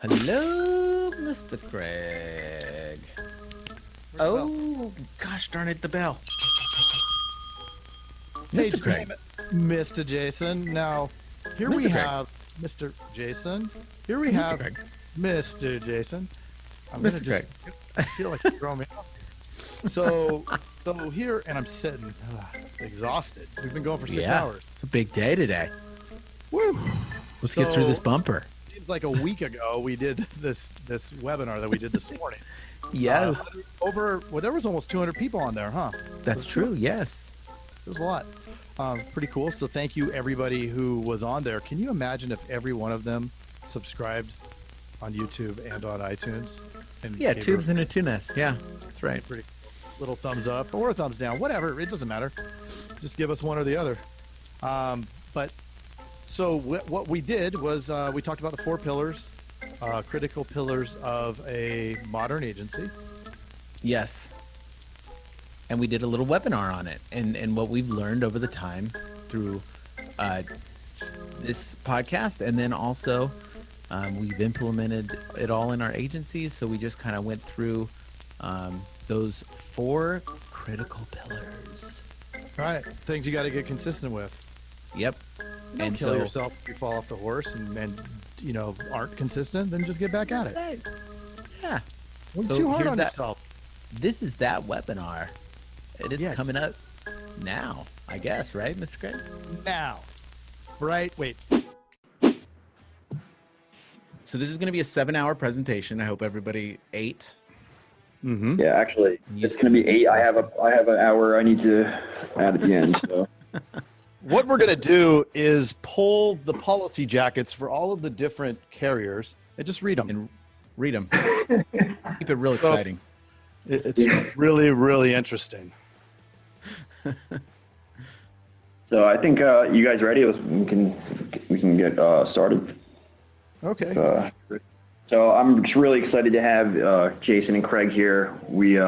Hello, Mr. Craig. Oh, gosh darn it, the bell. Hey, Mr. Craig. Mr. Jason. Now, here Mr. we Craig. have Mr. Jason. Here we Mr. have Craig. Mr. Jason. I'm Mr. gonna Craig. I feel like you're throwing me off. So here, and I'm sitting exhausted. We've been going for 6 hours. It's a big day today. Woo! Let's get through this bumper. Seems like a week ago we did this webinar that we did this morning. Yes. There was almost 200 people on there, huh? That's true, yes. It was a lot. Pretty cool. So thank you everybody who was on there. Can you imagine if every one of them subscribed on YouTube and on iTunes? And Yeah, tubes in a tunas. Yeah, that's right. Pretty little thumbs up or a thumbs down, whatever. It doesn't matter. Just give us one or the other. So what we did was we talked about the 4 pillars, critical pillars of a modern agency. Yes. And we did a little webinar on it. And what we've learned over the time through this podcast, and then also we've implemented it all in our agencies. So we just kind of went through those 4 critical pillars. Right. Things you got to get consistent with. Yep. Don't kill yourself if you fall off the horse and aren't consistent, then just get back at it. Right. Yeah. Don't be So too hard here's on that- yourself. This is that webinar. And it's Yes. coming up now, I guess, right, Mr. Craig? Now. Right? Wait. So this is going to be a 7-hour presentation. I hope everybody ate. Mm-hmm. Yeah, actually, it's going to be 8. I have an hour I need to add at the end. So What we're going to do is pull the policy jackets for all of the different carriers and just read them. And read them. Keep it real So- exciting. It's really, really interesting. so I think you guys ready? We can get started. Okay. So I'm just really excited to have Jason and Craig here. We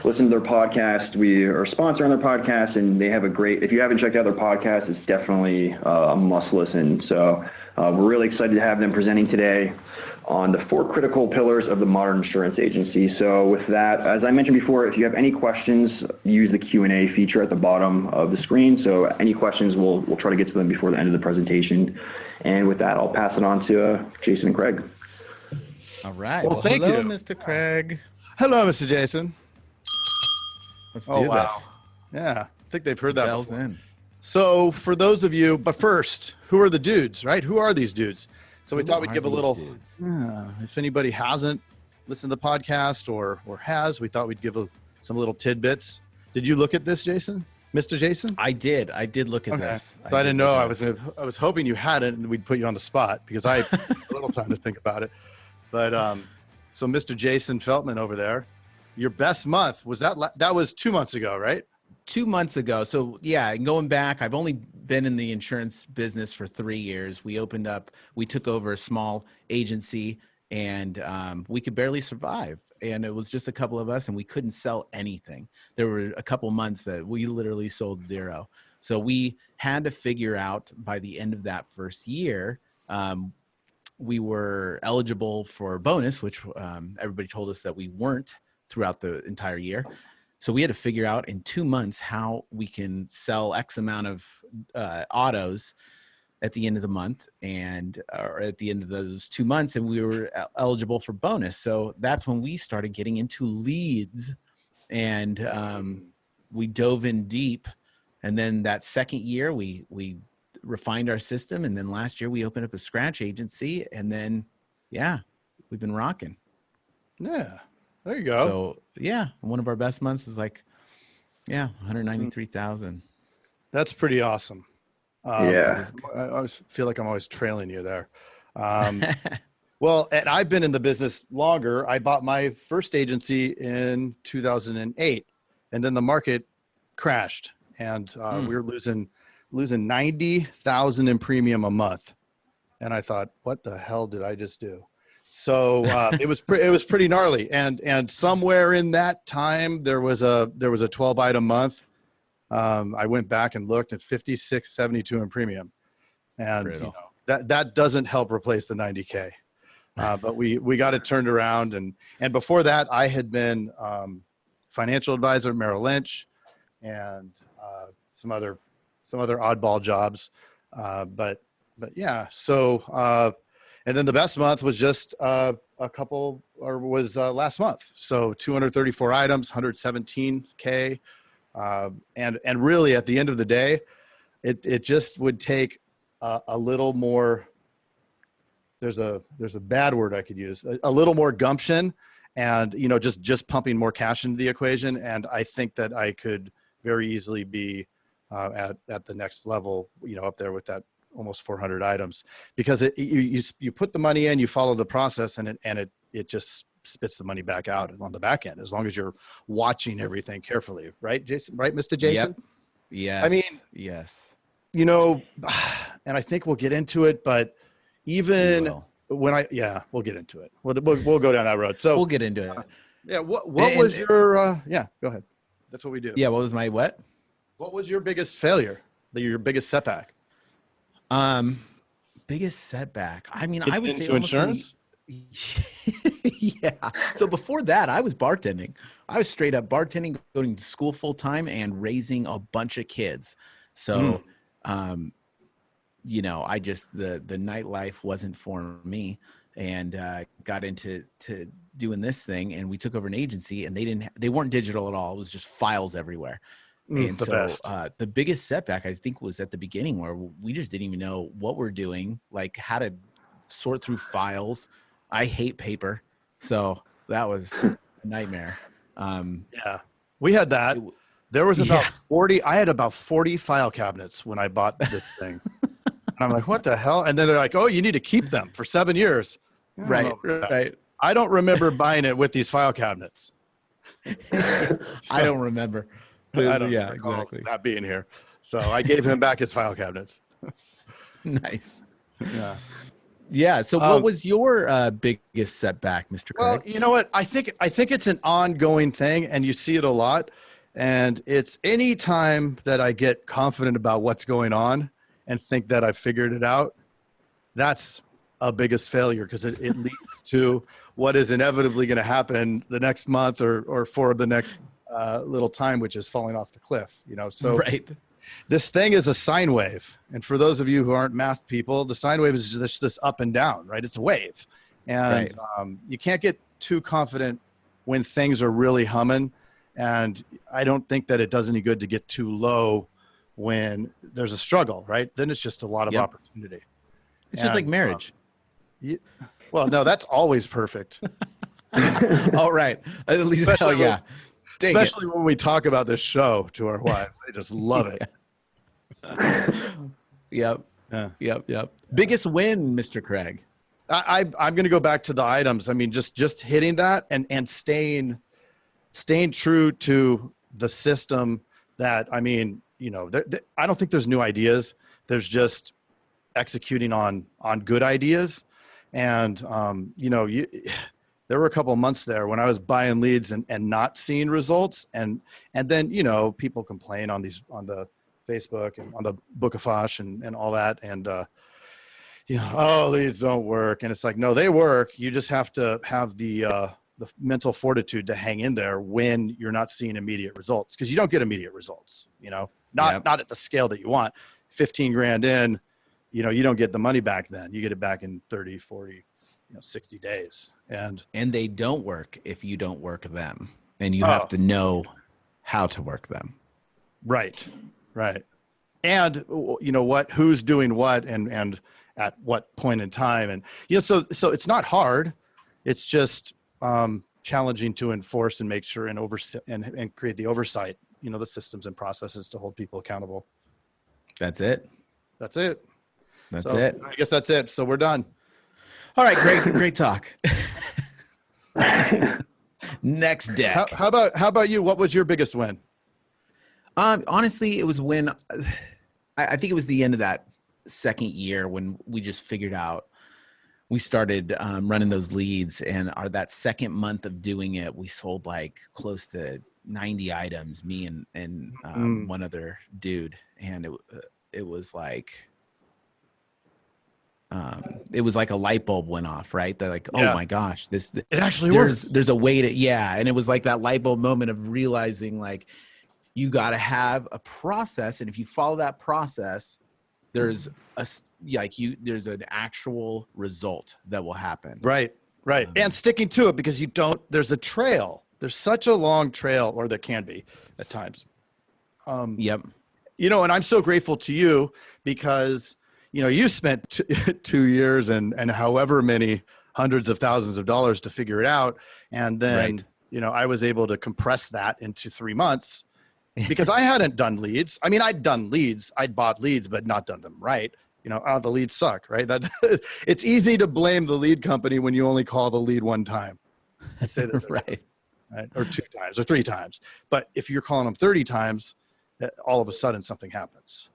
listen to their podcast. We are sponsoring their podcast, and they have a great. If you haven't checked out their podcast, it's definitely a must listen. So we're really excited to have them presenting today on the 4 critical pillars of the modern insurance agency. So with that, as I mentioned before, if you have any questions, use the Q&A feature at the bottom of the screen. So any questions, we'll try to get to them before the end of the presentation. And with that, I'll pass it on to Jason and Craig. All right. Well, thank hello, you. Mr. Craig. Hello, Mr. Jason. Let's Oh, do wow. this. Yeah, I think they've heard that Bells before. in. So for those of you, but first, who are the dudes, right? Who are these dudes? So we Who thought we'd are give a these little, dudes? if anybody hasn't listened to the podcast or has, we thought we'd give some little tidbits. Did you look at this, Jason? Mr. Jason? I did look at Okay. this. So I didn't did know. look at I was hoping you hadn't, and we'd put you on the spot because I had a little time to think about it. But so Mr. Jason Feltman over there, your best month was that was 2 months ago, right? 2 months ago. So yeah, going back, I've only been in the insurance business for 3 years. We took over a small agency, and we could barely survive. And it was just a couple of us, and we couldn't sell anything. There were a couple months that we literally sold 0. So we had to figure out by the end of that first year, we were eligible for a bonus, which everybody told us that we weren't throughout the entire year. So we had to figure out in 2 months how we can sell X amount of autos at the end of the month or at the end of those 2 months, and we were eligible for bonus. So that's when we started getting into leads, and we dove in deep. And then that second year, we refined our system, and then last year we opened up a scratch agency, and then we've been rocking. Yeah. There you go. So yeah, one of our best months was 193,000. That's pretty awesome. Yeah. I always feel like I'm always trailing you there. Well, and I've been in the business longer. I bought my first agency in 2008, and then the market crashed, and we were losing 90,000 in premium a month. And I thought, what the hell did I just do? So it was pretty gnarly. And somewhere in that time, there was a 12 item month. I went back and looked at 56.72 in premium, and that doesn't help replace the 90K. But we got it turned around. And before that, I had been financial advisor at Merrill Lynch and some other oddball jobs. But yeah, so and then the best month was just last month. So 234 items, 117K. And really at the end of the day, it just would take a little more. There's a bad word I could use, a little more gumption, and just pumping more cash into the equation. And I think that I could very easily be at the next level, up there with that almost 400 items, because you put the money in, you follow the process, and it just spits the money back out on the back end, as long as you're watching everything carefully, right, Jason? Right, Mr. Jason? Yep. Yes. I mean, yes. And I think we'll get into it, but even when we'll get into it. We'll go down that road. So we'll get into it. Yeah. What was your, go ahead. That's what we do. Yeah. What was my what? What was your biggest failure? Your biggest setback? Biggest setback. I mean, I would say insurance. Yeah. So before that, I was bartending. I was straight up bartending, going to school full time and raising a bunch of kids. So, I just, the nightlife wasn't for me, and got into doing this thing, and we took over an agency, and they weren't digital at all. It was just files everywhere. And so the biggest setback, I think, was at the beginning, where we just didn't even know what we're doing, like how to sort through files. I hate paper. So that was a nightmare. Yeah, we had that. There was about 40. I had about 40 file cabinets when I bought this thing. And I'm like, what the hell? And then they're like, oh, you need to keep them for 7 years. Right. I don't remember buying it with these file cabinets. I don't remember. I don't exactly. Not being here. So I gave him back his file cabinets. Nice. Yeah. Yeah. So what was your biggest setback, Mr. Craig? Well, you know what? I think it's an ongoing thing, and you see it a lot. And it's any time that I get confident about what's going on and think that I've figured it out, that's a biggest failure, because it leads to what is inevitably going to happen the next month or for the next little time, which is falling off the cliff, So right. This thing is a sine wave. And for those of you who aren't math people, the sine wave is just this up and down, right? It's a wave. And you can't get too confident when things are really humming. And I don't think that it does any good to get too low when there's a struggle, right? Then it's just a lot of opportunity. It's just like marriage. Well, no, that's always perfect. All right. At least, especially when we talk about this show to our wife. They just love it. Yep. Biggest win, Mr. Craig. I'm going to go back to the items. I mean, just hitting that and staying true to the system that, I mean, I don't think there's new ideas. There's just executing on good ideas. And, there were a couple of months there when I was buying leads and not seeing results. And then, people complain on the Facebook and on the Bookafosh and all that. And, oh, leads don't work. And it's like, no, they work. You just have to have the mental fortitude to hang in there when you're not seeing immediate results, because you don't get immediate results, not at the scale that you want. 15 grand in, you don't get the money back then. You get it back in 30, 40, 60 days. And they don't work if you don't work them, and you have to know how to work them. Right. And who's doing what and at what point in time. And, so it's not hard. It's just challenging to enforce and make sure and create the oversight, the systems and processes to hold people accountable. That's it. That's it. I guess that's it. So we're done. All right. Great talk. Next deck. How about you? What was your biggest win? Honestly, it was when I think it was the end of that second year when we just figured out, we started running those leads, and that second month of doing it, we sold like close to 90 items, me and one other dude. And it was like, it was like a light bulb went off, right? That like, oh Yeah. my gosh, It actually works. there's a way to, yeah. And it was like that light bulb moment of realizing like, you got to have a process. And if you follow that process, there's there's an actual result that will happen. Right. And sticking to it, because there's a trail. There's such a long trail, or there can be at times. Yep. And I'm so grateful to you because, you spent 2 years and however many hundreds of thousands of dollars to figure it out. And then, I was able to compress that into 3 months because I hadn't done leads. I mean, I'd done leads, I'd bought leads, but not done them right. The leads suck, right? That it's easy to blame the lead company when you only call the lead one time. I'd say that right. Or 2 times or 3 times. But if you're calling them 30 times, all of a sudden something happens,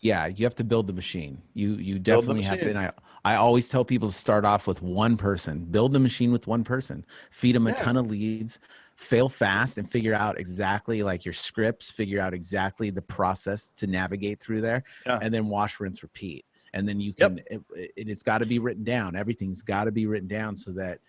Yeah, you have to build the machine. You definitely have to. And I always tell people to start off with one person. Build the machine with one person. Feed them a ton of leads. Fail fast and figure out exactly like your scripts. Figure out exactly the process to navigate through there, and then wash, rinse, repeat. And then you can. It's got to be written down. Everything's got to be written down so that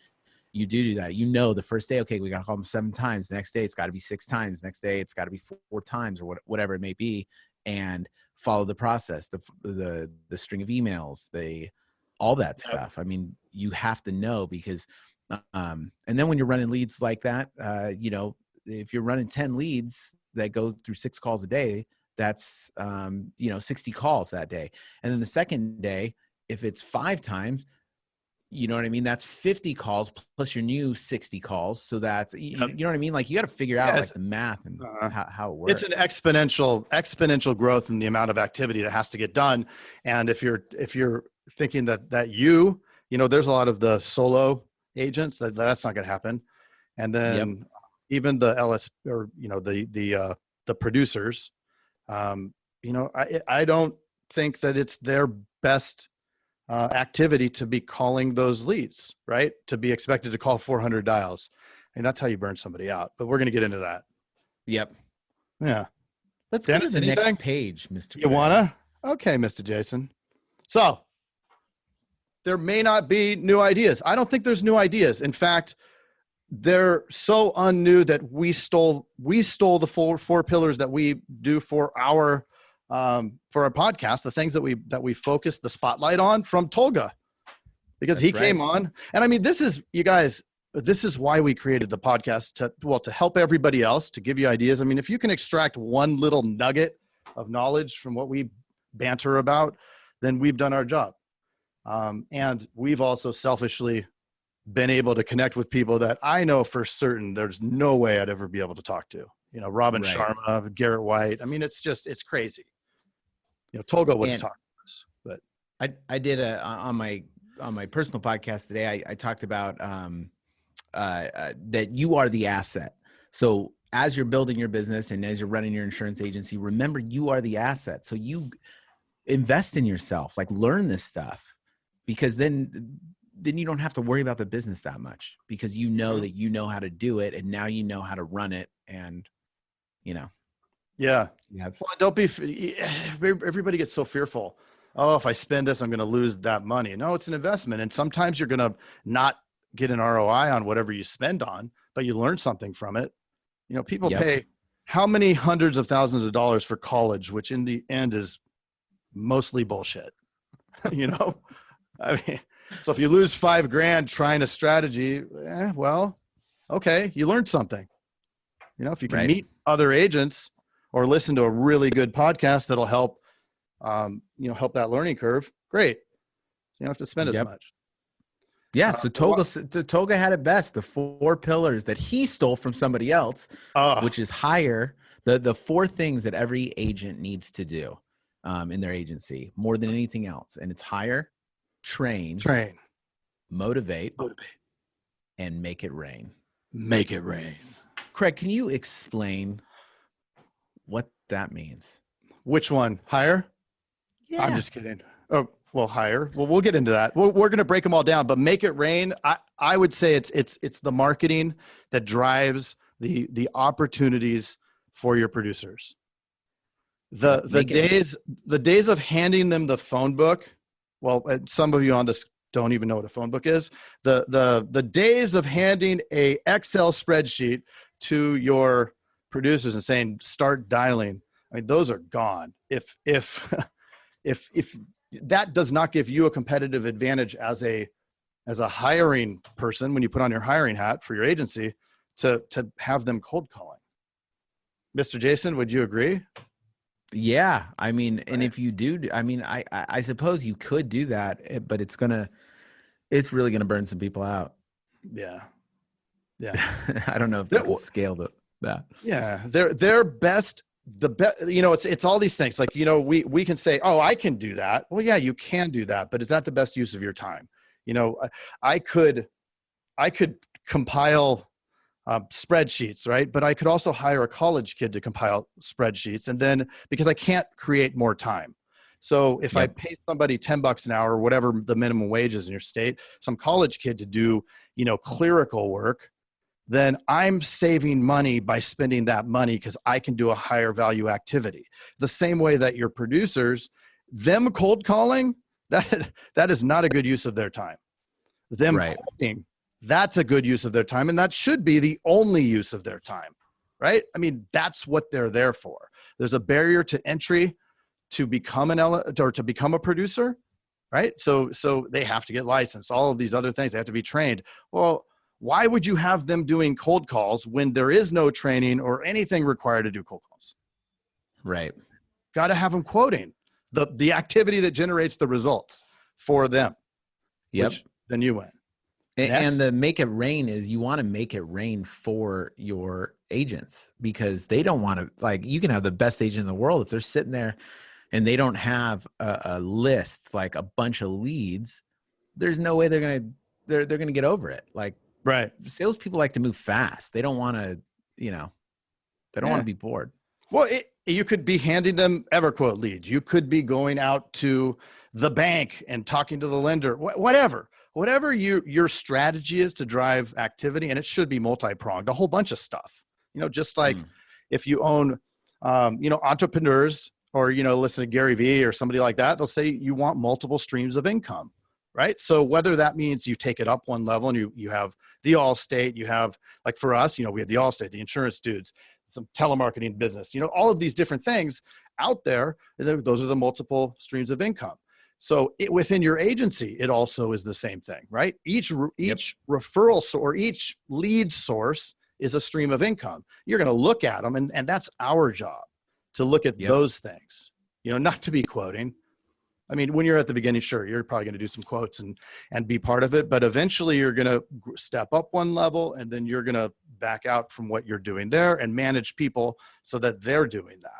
you do that. The first day, okay, we got to call them 7 times. The next day, it's got to be 6 times. Next day, it's got to be 4 times, or whatever it may be. And follow the process, the string of emails, all that stuff. I mean, you have to know because, and then when you're running leads like that, if you're running 10 leads that go through 6 calls a day, that's, 60 calls that day. And then the second day, if it's 5 times, you know what I mean? That's 50 calls plus your new 60 calls. So that's, you know what I mean? Like you got to figure out like the math and how it works. It's an exponential growth in the amount of activity that has to get done. And if you're thinking that there's a lot of the solo agents that's not going to happen. And then even the LS or, the producers, I don't think that it's their best activity to be calling those leads, right? To be expected to call 400 dials. And that's how you burn somebody out. But we're going to get into that. Yep. Yeah. Let's go to the next page, Mr. You want to? Okay, Mr. Jason. So there may not be new ideas. I don't think there's new ideas. In fact, they're so unnew that we stole the 4 pillars that we do for our podcast, the things that we focus the spotlight on from Tolga, because he came on. And I mean, this is why we created the podcast to help everybody else, to give you ideas. I mean, if you can extract one little nugget of knowledge from what we banter about, then we've done our job. And we've also selfishly been able to connect with people that I know for certain there's no way I'd ever be able to talk to. Robin Sharma, Garrett White. I mean, it's crazy. Tolga wouldn't talk to us, but I did on my personal podcast today. I talked about that you are the asset. So as you're building your business and as you're running your insurance agency, remember you are the asset. So you invest in yourself, like learn this stuff, because then you don't have to worry about the business that much, because you know that you know how to do it, and now you know how to run it, and Yeah. Well, don't be, everybody gets so fearful. Oh, if I spend this, I'm going to lose that money. No, it's an investment. And sometimes you're going to not get an ROI on whatever you spend on, but you learn something from it. People pay how many hundreds of thousands of dollars for college, which in the end is mostly bullshit. I mean, so if you lose $5,000 trying a strategy, well, okay, you learned something. If you can meet other agents or listen to a really good podcast that'll help, help that learning curve, great. You don't have to spend as much. Yeah. So Tolga had it best. The 4 pillars that he stole from somebody else, which is hire, the 4 things that every agent needs to do in their agency more than anything else. And it's hire, train, motivate, and make it rain. Make it rain. Craig, can you explain what that means? Which one? Hire? Yeah. I'm just kidding. Oh, well, hire. Well, we'll get into that. We're going to break them all down, but make it rain. I would say it's the marketing that drives the opportunities for your producers. The days of handing them the phone book well, some of you on this don't even know what a phone book is. The days of handing a Excel spreadsheet to your producers and saying, start dialing, I mean, those are gone. If if that does not give you a competitive advantage as a hiring person, when you put on your hiring hat for your agency, to have them cold calling. Mr. Jason, would you agree? Yeah. I mean, and Right. if you do, I mean, I suppose you could do that, but it's really going to burn some people out. Yeah. I don't know if they can scale that. Yeah. They're best. It's all these things like, we can say, oh, I can do that. Well, yeah, you can do that, but is that the best use of your time? I could compile spreadsheets, right? But I could also hire a college kid to compile spreadsheets. And then because I can't create more time. So if I pay somebody $10 an hour or whatever the minimum wage is in your state, some college kid to do, clerical work, then I'm saving money by spending that money because I can do a higher value activity. The same way that your producers, them cold calling, that is not a good use of their time. Them quoting, that's a good use of their time, and that should be the only use of their time, right? I mean, that's what they're there for. There's a barrier to entry to become to become a producer, right? So they have to get licensed, all of these other things, they have to be trained. Well, why would you have them doing cold calls when there is no training or anything required to do cold calls? Right. Got to have them quoting the activity that generates the results for them. Yep. Which then you win. And the make it rain is you want to make it rain for your agents, because they don't want to, like, you can have the best agent in the world. If they're sitting there and they don't have a list, like a bunch of leads, there's no way they're going to get over it. Like, right. Salespeople like to move fast. They don't want to, they don't want to be bored. Well, you could be handing them EverQuote leads. You could be going out to the bank and talking to the lender, whatever your strategy is to drive activity. And it should be multi-pronged, a whole bunch of stuff, just like if you own, entrepreneurs or, listen to Gary Vee or somebody like that, they'll say you want multiple streams of income, right? So whether that means you take it up one level and you have the Allstate, you have, like for us, we have the Allstate, the insurance dudes, some telemarketing business, all of these different things out there. Those are the multiple streams of income. So within your agency, it also is the same thing, right? Each referral or each lead source is a stream of income. You're going to look at them, and that's our job to look at those things, not to be quoting. I mean, when you're at the beginning, sure, you're probably going to do some quotes and be part of it, but eventually you're going to step up one level, and then you're going to back out from what you're doing there and manage people so that they're doing that.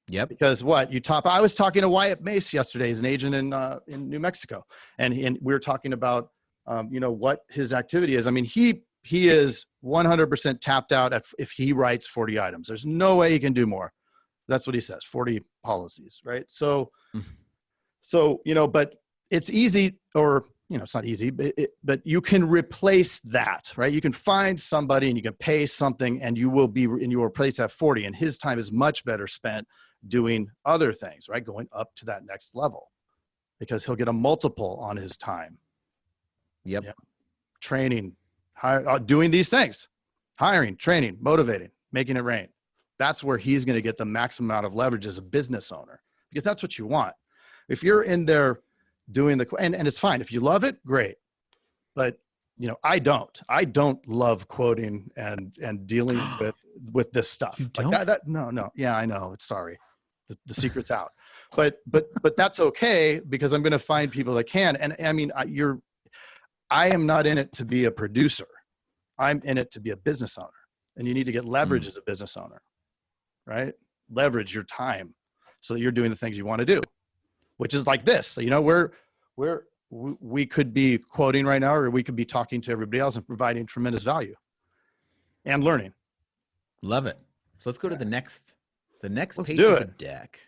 Yep. Because I was talking to Wyatt Mace yesterday. He's an agent in New Mexico, and we were talking about what his activity is. I mean, he is 100% tapped out if he writes 40 items. There's no way he can do more. That's what he says, 40 policies, right? So, but it's easy, or, it's not easy, but you can replace that, right? You can find somebody and you can pay something, and you will replace that 40, and his time is much better spent doing other things, right? Going up to that next level, because he'll get a multiple on his time. Yep. Training, doing these things, hiring, training, motivating, making it rain. That's where he's going to get the maximum amount of leverage as a business owner, because that's what you want. If you're in there doing and it's fine. If you love it, great. But, I don't love quoting and dealing with this stuff. You don't? Like no. Yeah, I know. It's sorry. The secret's out, but that's okay, because I'm going to find people that can. And I mean, I am not in it to be a producer. I'm in it to be a business owner, and you need to get leverage as a business owner, right? Leverage your time so that you're doing the things you want to do, which is like this. So, we could be quoting right now, or we could be talking to everybody else and providing tremendous value and learning. Love it. So let's go to the next Let's page do of the it. deck.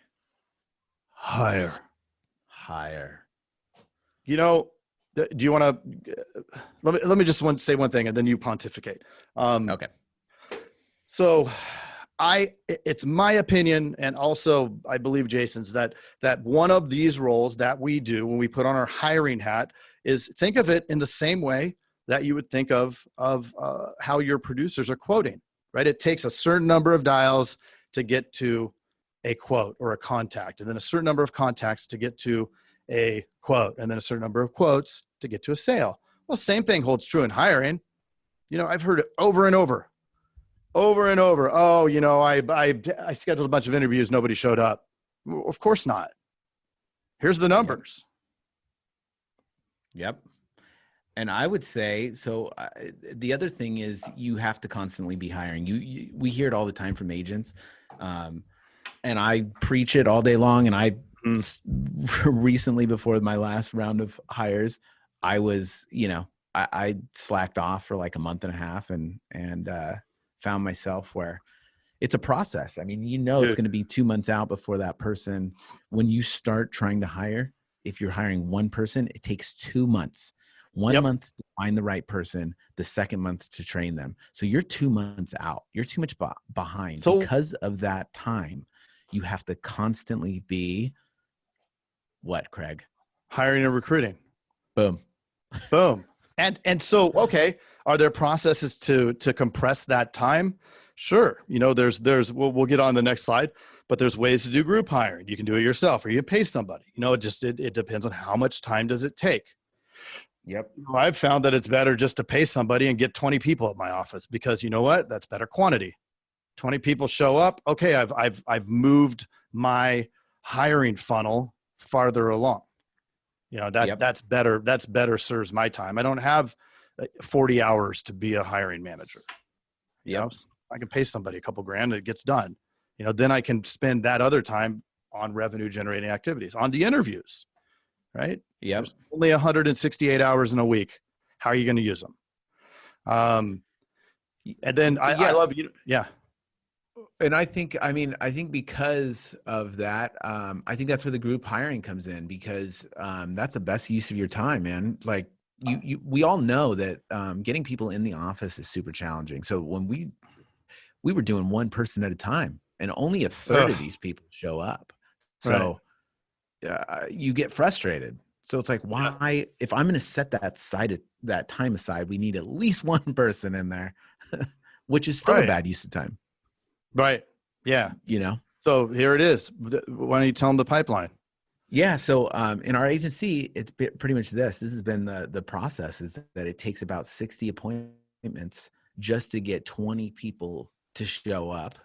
Hire. Do you want to, let me just say one thing, and then you pontificate. Okay. So it's my opinion, and also I believe Jason's, that one of these roles that we do when we put on our hiring hat is think of it in the same way that you would think of how your producers are quoting, right? It takes a certain number of dials to get to a quote or a contact, and then a certain number of contacts to get to a quote, and then a certain number of quotes to get to a sale. Well, same thing holds true in hiring. I've heard it over and over. Oh, I scheduled a bunch of interviews. Nobody showed up. Well, of course not. Here's the numbers. Yep. And I would say, so the other thing is you have to constantly be hiring. We hear it all the time from agents. And I preach it all day long. And I recently, before my last round of hires, I was, I slacked off for like a month and a half and found myself where it's a process. I mean, it's going to be 2 months out before that person, when you start trying to hire, if you're hiring one person, it takes 2 months. One month to find the right person, the second month to train them. So you're 2 months out. You're too much behind. So because of that time, you have to constantly be what, Craig? Hiring and recruiting. Boom. And so, okay, are there processes to compress that time? Sure. We'll get on the next slide, but there's ways to do group hiring. You can do it yourself, or you pay somebody. It depends on how much time does it take. Yep. I've found that it's better just to pay somebody and get 20 people at my office, because you know what? That's better quantity. 20 people show up. Okay. I've moved my hiring funnel farther along. That's better. That's better serves my time. I don't have 40 hours to be a hiring manager. I can pay somebody a couple grand and it gets done. Then I can spend that other time on revenue generating activities, on the interviews, right? Yeah. There's only 168 hours in a week. How are you going to use them? And then I love you. Yeah. And I think because of that, I think that's where the group hiring comes in, because that's the best use of your time, man. Like we all know that getting people in the office is super challenging. So when we were doing one person at a time, and only a third of these people show up. So you get frustrated. So it's like, why, if I'm going to set that time aside, we need at least one person in there, which is still a bad use of time. Right. Yeah. So here it is. Why don't you tell them the pipeline? Yeah. So in our agency, it's pretty much this has been the process, is that it takes about 60 appointments just to get 20 people to show up.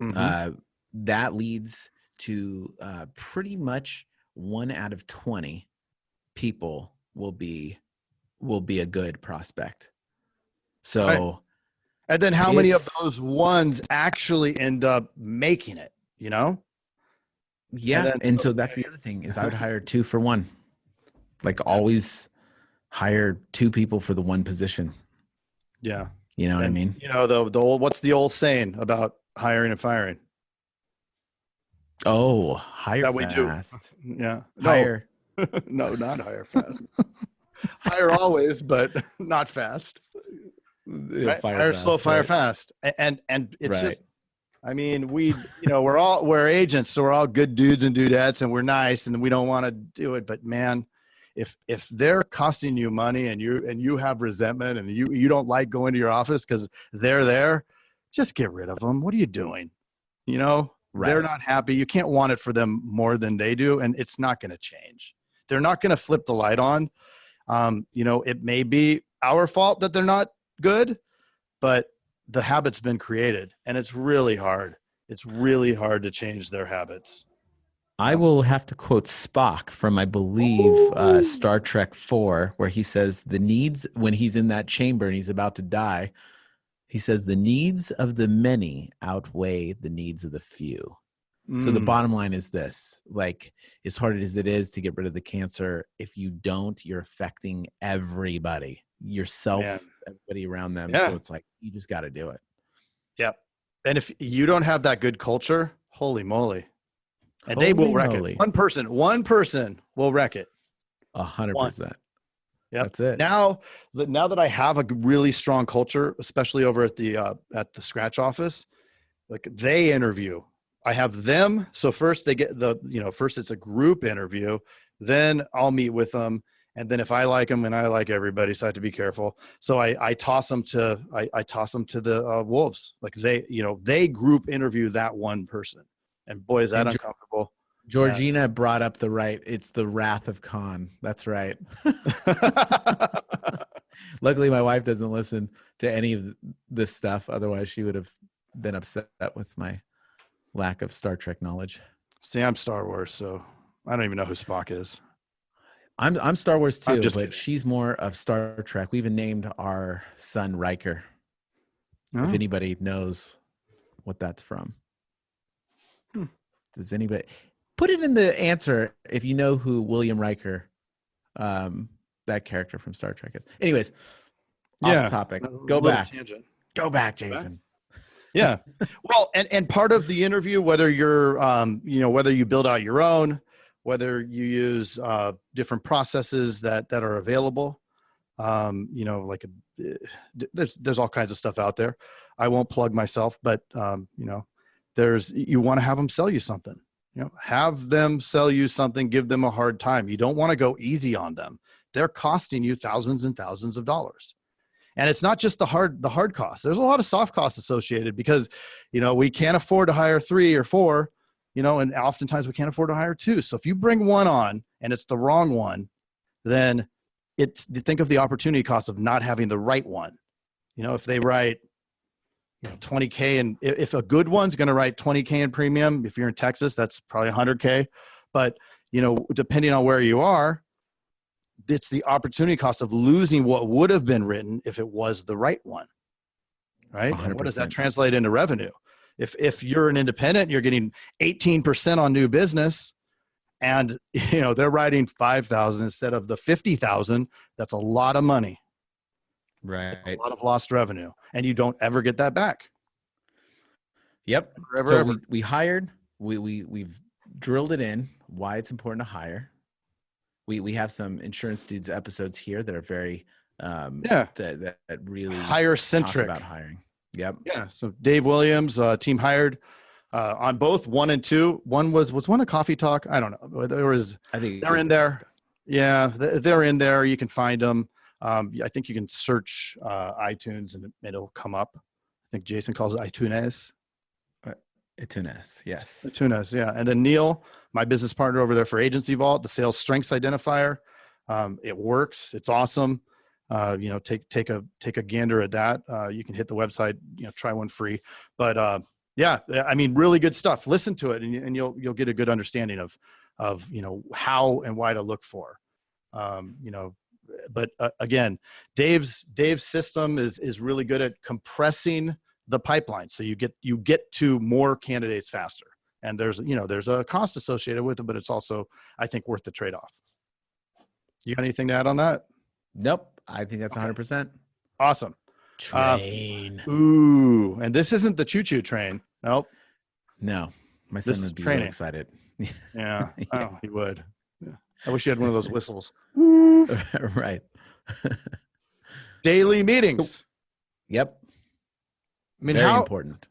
Mm-hmm. That leads to pretty much 1 out of 20 people will be a good prospect. So. Right. And then how many of those ones actually end up making it, Yeah. And so that's the other thing, is I would hire 2 for 1. Like always hire 2 people for the one position. Yeah. You know what I mean? The old, what's the old saying about hiring and firing? Oh, hire that fast. We do. Yeah. Hire. No, not hire fast. Hire always, but not fast. Right? Fire slow, right? Fire fast. And it's just, we're agents, so we're all good dudes and dudettes, and we're nice, and we don't want to do it. But man, if they're costing you money and you have resentment and you don't like going to your office because they're there, just get rid of them. What are you doing? They're not happy. You can't want it for them more than they do, and it's not going to change. They're not going to flip the light on. It may be our fault that they're not good, but the habit's been created, and it's really hard. It's really hard to change their habits. I will have to quote Spock from, I believe, Star Trek 4, where he says the needs, when he's in that chamber and he's about to die, he says the needs of the many outweigh the needs of the few. So the bottom line is this, like, as hard as it is to get rid of the cancer, if you don't, you're affecting everybody, yourself, everybody around them. Yeah. So it's like, you just got to do it. Yep. And if you don't have that good culture, holy moly. And they will wreck it. One person will wreck it. 100%. Yep. That's it. Now that I have a really strong culture, especially over at the scratch office, Like they interview. I have them. So first they get first it's a group interview. Then I'll meet with them. And then if I like them, and I like everybody, so I have to be careful. So I toss them to the wolves. Like they group interview that one person. And boy, is that uncomfortable. Georgina brought up it's the wrath of Khan. That's right. Luckily, my wife doesn't listen to any of this stuff. Otherwise, she would have been upset with my lack of Star Trek knowledge. See, I'm Star Wars, so I don't even know who Spock is. I'm Star Wars too, but kidding. she's more of Star Trek. We even named our son Riker. If anybody knows what that's from. Does anybody put it in the answer if you know who William Riker, that character from Star Trek is? Anyways, off topic. Go back. Tangent. Go back, Jason. Yeah. Well, and part of the interview, whether you're, whether you build out your own, whether you use different processes that are available, there's all kinds of stuff out there. I won't plug myself, but you want to have them sell you something. Have them sell you something. Give them a hard time. You don't want to go easy on them. They're costing you thousands and thousands of dollars. And it's not just the hard costs. There's a lot of soft costs associated because, we can't afford to hire 3 or 4, and oftentimes we can't afford to hire 2. So if you bring one on and it's the wrong one, then think of the opportunity cost of not having the right one. If they write $20K, and if a good one's going to write $20K in premium, if you're in Texas, that's probably $100K. But, depending on where you are, it's the opportunity cost of losing what would have been written if it was the right one, right? And what does that translate into revenue? If you're an independent, you're getting 18% on new business, and they're writing 5,000 instead of the 50,000. That's a lot of money, right? That's a lot of lost revenue, and you don't ever get that back. Yep. We hired. We've drilled it in why it's important to hire. We have some insurance dudes episodes here that are very that really hire centric about hiring. Yep. Yeah. So Dave Williams, team hired on both 1 and 2. One was one a coffee talk. I don't know. They're in there. Yeah, they're in there. You can find them. I think you can search iTunes and it'll come up. I think Jason calls it iTunes. iTunes, yes. iTunes, yeah. And then Neil, my business partner over there for Agency Vault, the sales strengths identifier. It works. It's awesome. Take a gander at that. You can hit the website, try one free. But really good stuff. Listen to it, and you'll get a good understanding of how and why to look for. But again, Dave's system is really good at compressing the pipeline, so you get to more candidates faster. And there's a cost associated with it, but it's also, I think, worth the trade-off. You got anything to add on that? Nope. I think that's 100%. Awesome. Train. And this isn't the choo-choo train. Nope. No. My son would be really excited. Yeah. Oh, he would. Yeah. I wish he had one of those whistles. Right. Daily meetings. Yep. I mean, very important.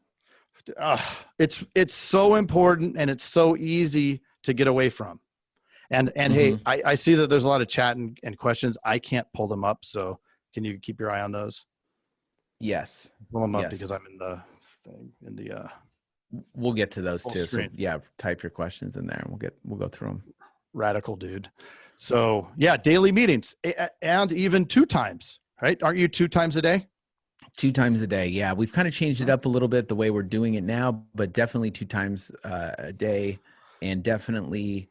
It's so important, and it's so easy to get away from. And hey, I see that there's a lot of chat and questions. I can't pull them up, so can you keep your eye on those? Yes. Pull them up because I'm in the thing We'll get to those too. Screen. So yeah, type your questions in there, and we'll go through them. Radical dude. So yeah, daily meetings, and even 2 times, right? Aren't you 2 times a day? 2 times a day. Yeah. We've kind of changed it up a little bit the way we're doing it now, but definitely 2 times a day. And definitely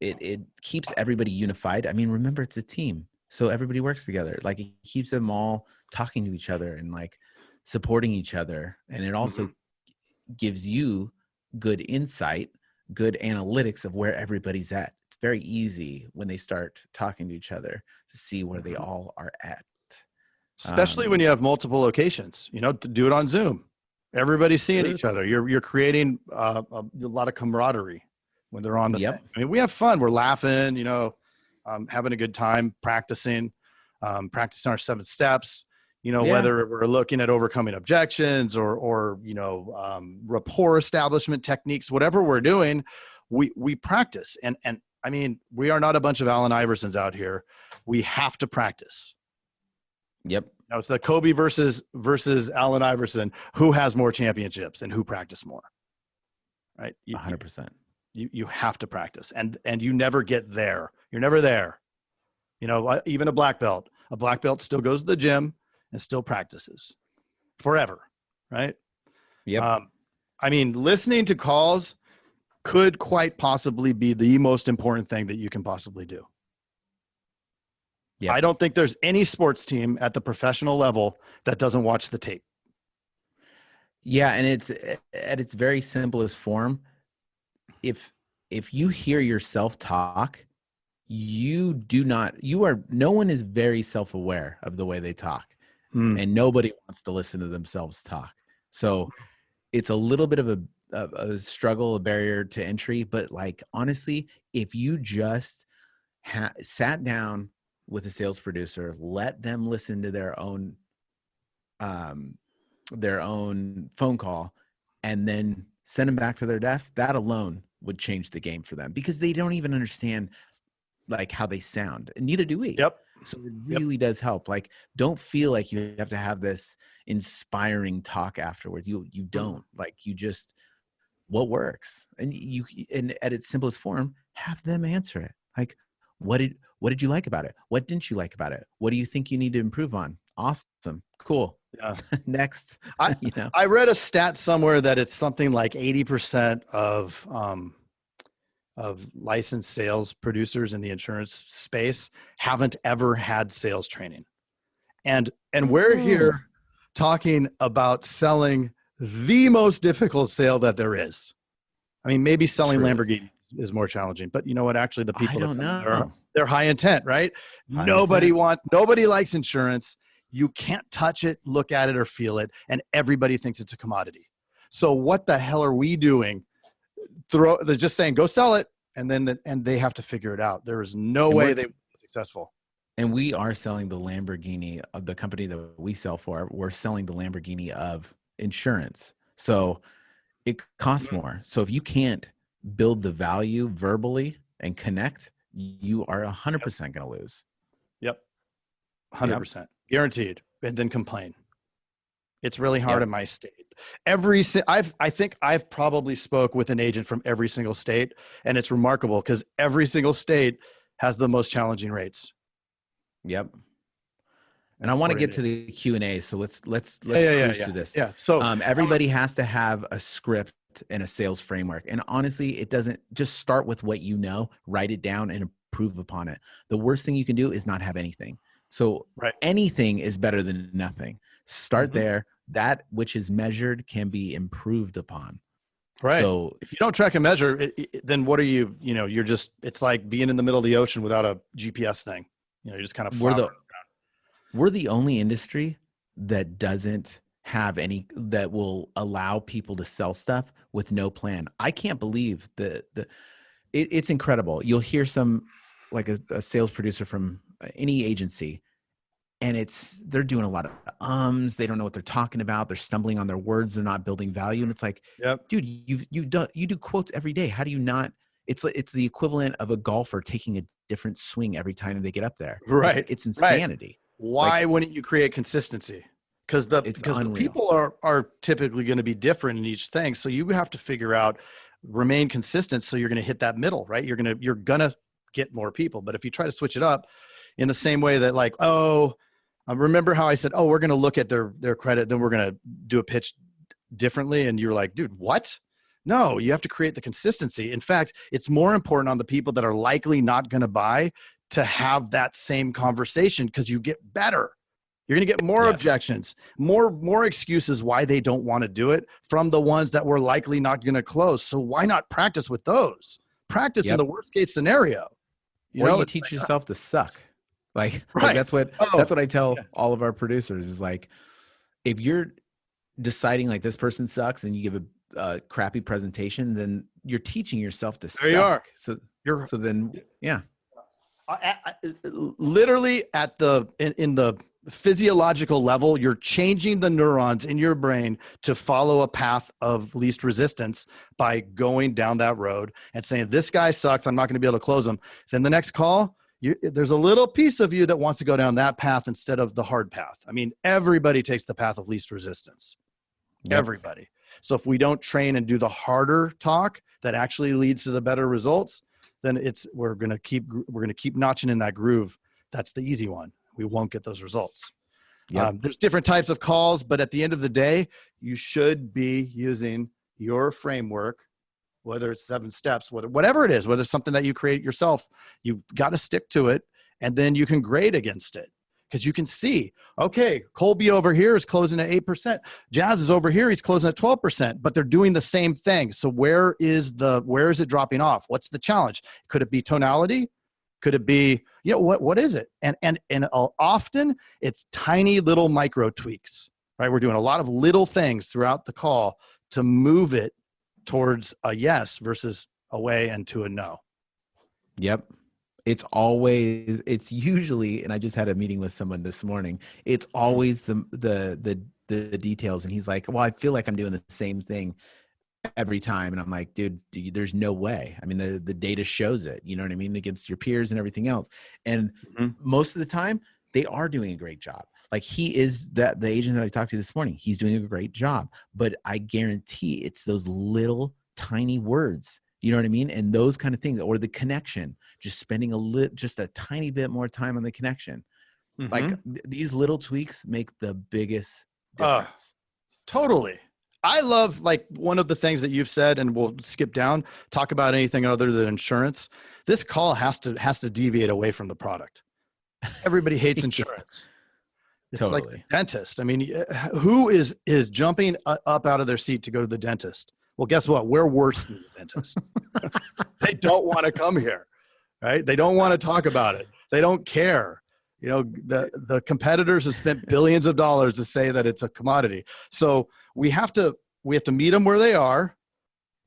it keeps everybody unified. I mean, remember, it's a team, so everybody works together. Like, it keeps them all talking to each other and like supporting each other. And it also gives you good insight, good analytics of where everybody's at. It's very easy when they start talking to each other to see where they all are at. Especially when you have multiple locations, to do it on Zoom. Everybody's seeing each other. You're creating a lot of camaraderie when they're on the thing. I mean, we have fun. We're laughing, having a good time, practicing our 7 steps. Yeah. whether we're looking at overcoming objections or rapport establishment techniques, whatever we're doing, we practice. And I mean, we are not a bunch of Allen Iversons out here. We have to practice. Yep. Now it's the Kobe versus Allen Iverson. Who has more championships and who practiced more? Right. 100%. You have to practice, and you never get there. You're never there. Even a black belt still goes to the gym and still practices forever. Right. Yep. I mean, listening to calls could quite possibly be the most important thing that you can possibly do. Yeah. I don't think there's any sports team at the professional level that doesn't watch the tape. Yeah. And it's at its very simplest form. If you hear yourself talk, no one is very self-aware of the way they talk, and nobody wants to listen to themselves talk. So it's a little bit of a struggle, a barrier to entry. But like, honestly, if you just sat down with a sales producer, let them listen to their own phone call, and then send them back to their desk, that alone would change the game for them, because they don't even understand like how they sound, and neither do we. Yep. So it really does help. Like, don't feel like you have to have this inspiring talk afterwards. You don't. Like, you just, what works, and at its simplest form, have them answer it. Like, what did you like about it? What didn't you like about it? What do you think you need to improve on? Awesome. Cool. Yeah. Next. I read a stat somewhere that it's something like 80% of licensed sales producers in the insurance space haven't ever had sales training. And we're here talking about selling the most difficult sale that there is. I mean, maybe selling Lamborghini is more challenging, but you know what? Actually, the people they're high intent, right? Nobody likes insurance. You can't touch it, look at it, or feel it, and everybody thinks it's a commodity. So what the hell are we doing? They're just saying, go sell it, and they have to figure it out. There is no way they will be successful. And we are selling the Lamborghini of the company that we sell for. We're selling the Lamborghini of insurance. So it costs more. So if you can't build the value verbally and connect, you are 100% going to lose. Yep. 100%. Guaranteed. And then complain. It's really hard in my state. I think I've probably spoke with an agent from every single state, and it's remarkable because every single state has the most challenging rates. Yep. And I want to get to the Q&A. So let's cruise through this. Yeah. So everybody has to have a script and a sales framework. And honestly, it doesn't just start with what you know, write it down and improve upon it. The worst thing you can do is not have anything. So anything is better than nothing. Start there. That which is measured can be improved upon. Right. So if you don't track and measure, then what are you, you're just, it's like being in the middle of the ocean without a GPS thing. You're just kind of we're the only industry that doesn't have any, that will allow people to sell stuff with no plan. I can't believe it's incredible. You'll hear some, like a sales producer from any agency, and they're doing a lot of they don't know what they're talking about. They're stumbling on their words. They're not building value. And it's like, dude, you do quotes every day. How do you not? It's the equivalent of a golfer taking a different swing every time they get up there. Right. It's insanity. Why wouldn't you create consistency? Because the people are typically going to be different in each thing. So you have to figure out, remain consistent. So you're going to hit that middle, right? You're gonna get more people. But if you try to switch it up in the same way that like, remember how I said, we're going to look at their credit, then we're going to do a pitch differently. And you're like, dude, what? No, you have to create the consistency. In fact, it's more important on the people that are likely not going to buy to have that same conversation, because you get better. You're going to get more objections, more excuses why they don't want to do it from the ones that we're likely not going to close. So why not practice with those? Practice in the worst case scenario. You teach yourself to suck. Like that's what I tell all of our producers is like, if you're deciding like this person sucks and you give a crappy presentation, then you're teaching yourself to suck. There you are. So then. Literally in the physiological level, you're changing the neurons in your brain to follow a path of least resistance by going down that road and saying, this guy sucks, I'm not going to be able to close him. Then the next call, there's a little piece of you that wants to go down that path instead of the hard path. I mean, everybody takes the path of least resistance. Yep. Everybody. So if we don't train and do the harder talk that actually leads to the better results, then we're going to keep notching in that groove. That's the easy one. We won't get those results. Yep. There's different types of calls, but at the end of the day, you should be using your framework, whether it's 7 steps, whatever it is, whether it's something that you create yourself, you've got to stick to it, and then you can grade against it. Because you can see, okay, Colby over here is closing at 8%. Jazz is over here, he's closing at 12%, but they're doing the same thing. So where is it dropping off? What's the challenge? Could it be tonality? Could it be, what is it? And often it's tiny little micro tweaks, right? We're doing a lot of little things throughout the call to move it towards a yes versus away and to a no. Yep. It's usually, and I just had a meeting with someone this morning, it's always the details. And he's like, well, I feel like I'm doing the same thing every time. And I'm like, dude, there's no way. I mean, the data shows it, you know what I mean? Against your peers and everything else. And most of the time they are doing a great job. Like the agent that I talked to this morning, he's doing a great job, but I guarantee it's those little tiny words. You know what I mean? And those kind of things, or the connection, just spending just a tiny bit more time on the connection. Like these little tweaks make the biggest difference. Totally. I love, like, one of the things that you've said, and we'll skip down, talk about anything other than insurance. This call has to deviate away from the product. Everybody hates insurance. It's totally like the dentist. I mean, who is jumping up out of their seat to go to the dentist? Well, guess what? We're worse than the dentist. They don't want to come here, right? They don't want to talk about it. They don't care. The competitors have spent billions of dollars to say that it's a commodity. So we have to meet them where they are.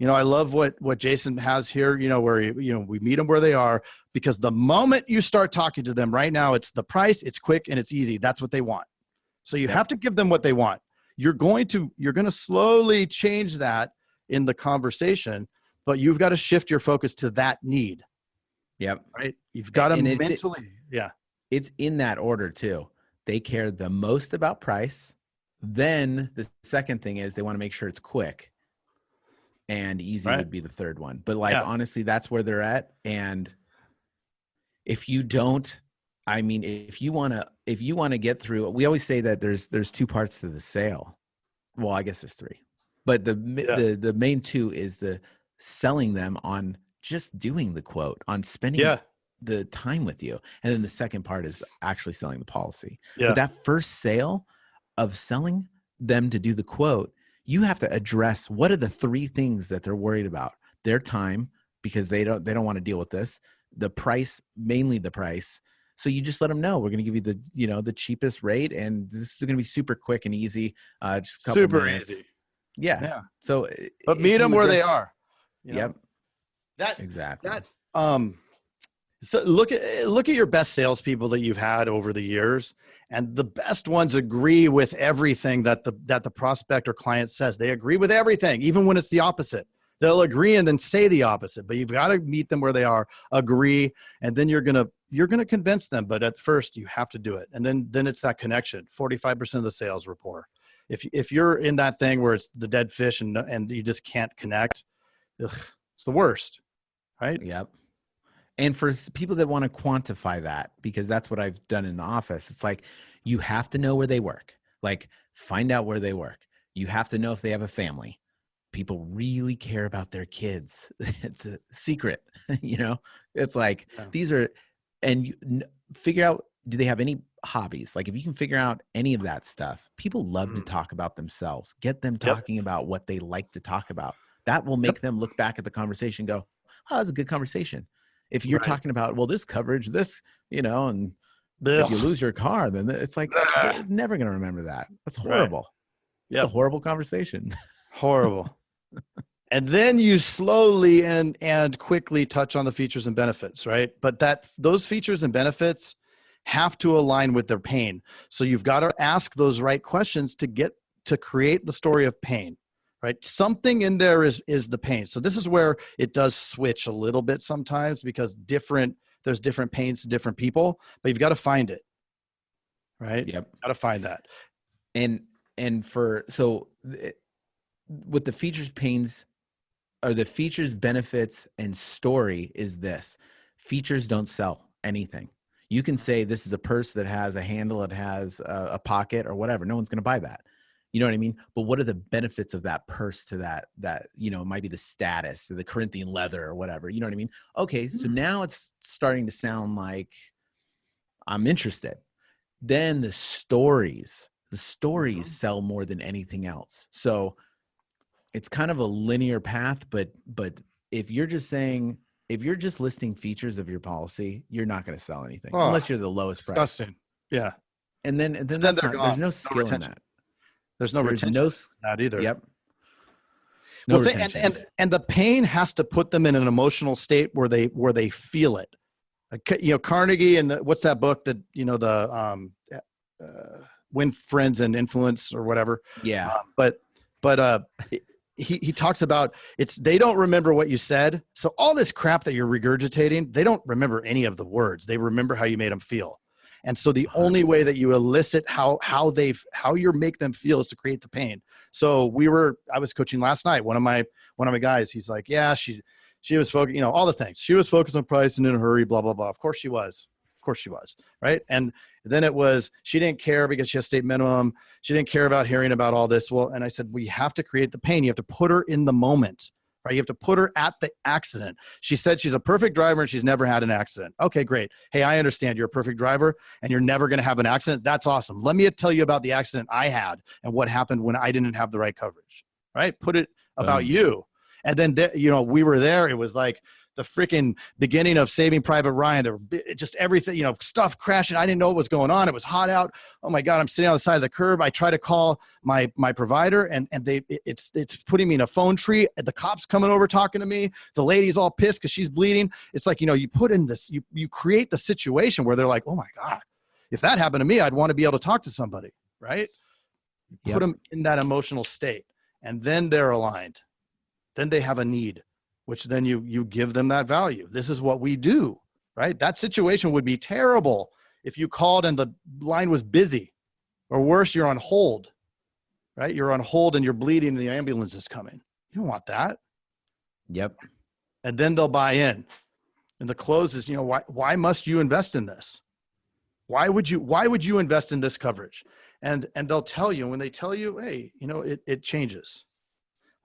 I love what Jason has here, where, we meet them where they are, because the moment you start talking to them right now, it's the price, it's quick, and it's easy. That's what they want. So you have to give them what they want. You're going to slowly change that in the conversation, but you've got to shift your focus to that need. Yep. Right. You've got to mentally. Yeah. It's in that order too. They care the most about price. Then the second thing is they want to make sure it's quick, and easy would be the third one. But honestly, that's where they're at. And if you don't, I mean, if you want to get through, we always say that there's 2 parts to the sale. Well, I guess there's 3. But the main 2 is the selling them on just doing the quote, on spending the time with you. And then the second part is actually selling the policy. Yeah. But that first sale of selling them to do the quote, you have to address what are the 3 things that they're worried about. Their time, because they don't want to deal with this. The price, mainly the price. So you just let them know, we're going to give you the cheapest rate, and this is going to be super quick and easy. Just a couple minutes. Easy. Yeah. So, but meet them where they are. Yep. Exactly. So look at your best salespeople that you've had over the years, and the best ones agree with everything that the prospect or client says. They agree with everything, even when it's the opposite. They'll agree and then say the opposite. But you've got to meet them where they are, agree, and then you're gonna convince them. But at first, you have to do it, and then it's that connection. 45% of the sales rapport. If you're in that thing where it's the dead fish and you just can't connect, it's the worst, right? Yep. And for people that want to quantify that, because that's what I've done in the office, it's like you have to know where they work. Like, find out where they work. You have to know if they have a family. People really care about their kids. It's a secret, It's like figure out, do they have any hobbies? Like, if you can figure out any of that stuff, people love to talk about themselves. Get them talking about what they like to talk about. That will make them look back at the conversation and go, oh, that was a good conversation. If you're talking about, well, this coverage, this, and if you lose your car, then it's like, they're never going to remember that. That's horrible. Right. It's a horrible conversation. Horrible. And then you slowly and quickly touch on the features and benefits, right? But those features and benefits have to align with their pain. So you've got to ask those right questions to create the story of pain, right? Something in there is the pain. So this is where it does switch a little bit sometimes, because there's different pains to different people, but you've got to find it, right? Yep. Got to find that. With the features, pains, or the features, benefits, and story is this: features don't sell anything. You can say this is a purse that has a handle, it has a pocket or whatever. No one's going to buy that. You know what I mean? But what are the benefits of that purse to that, it might be the status or the Corinthian leather or whatever, you know what I mean? Okay. So now it's starting to sound like I'm interested. Then the stories sell more than anything else. So it's kind of a linear path, but if you're just listing features of your policy, you're not going to sell anything unless you're the lowest price. Yeah. And then there's no skill in that. There's no retention in that either. Yep. No retention. And the pain has to put them in an emotional state where they feel it. Carnegie, and what's that book that, Win Friends and Influence or whatever. Yeah. But he talks about they don't remember what you said. So all this crap that you're regurgitating, they don't remember any of the words. They remember how you made them feel. And so the only way that you elicit how you make them feel is to create the pain. So I was coaching last night. One of my guys, he's like, yeah, she was focused, all the things. She was focused on price and in a hurry, blah, blah, blah. Of course she was. Right. And then it was, she didn't care because she has state minimum. She didn't care about hearing about all this. Well, and I said, we have to create the pain. You have to put her in the moment, right? You have to put her at the accident. She said she's a perfect driver and she's never had an accident. Okay, great. Hey, I understand you're a perfect driver and you're never going to have an accident. That's awesome. Let me tell you about the accident I had and what happened when I didn't have the right coverage, right? Put it about you. And then, we were there. It was like the freaking beginning of Saving Private Ryan. There were just everything, stuff crashing. I didn't know what was going on. It was hot out. Oh my God, I'm sitting on the side of the curb. I try to call my provider and it's putting me in a phone tree. The cop's coming over talking to me. The lady's all pissed because she's bleeding. It's like, you put in this, you create the situation where they're like, oh my God, if that happened to me, I'd want to be able to talk to somebody, right? Put them in that emotional state and then they're aligned. Then they have a need, which then you give them that value. This is what we do, right? That situation would be terrible if you called and the line was busy, or worse, you're on hold, right? You're on hold and you're bleeding and the ambulance is coming. You don't want that. Yep. And then they'll buy in. And the close is, why must you invest in this? Why would you invest in this coverage? And they'll tell you, and when they tell you, hey, it changes.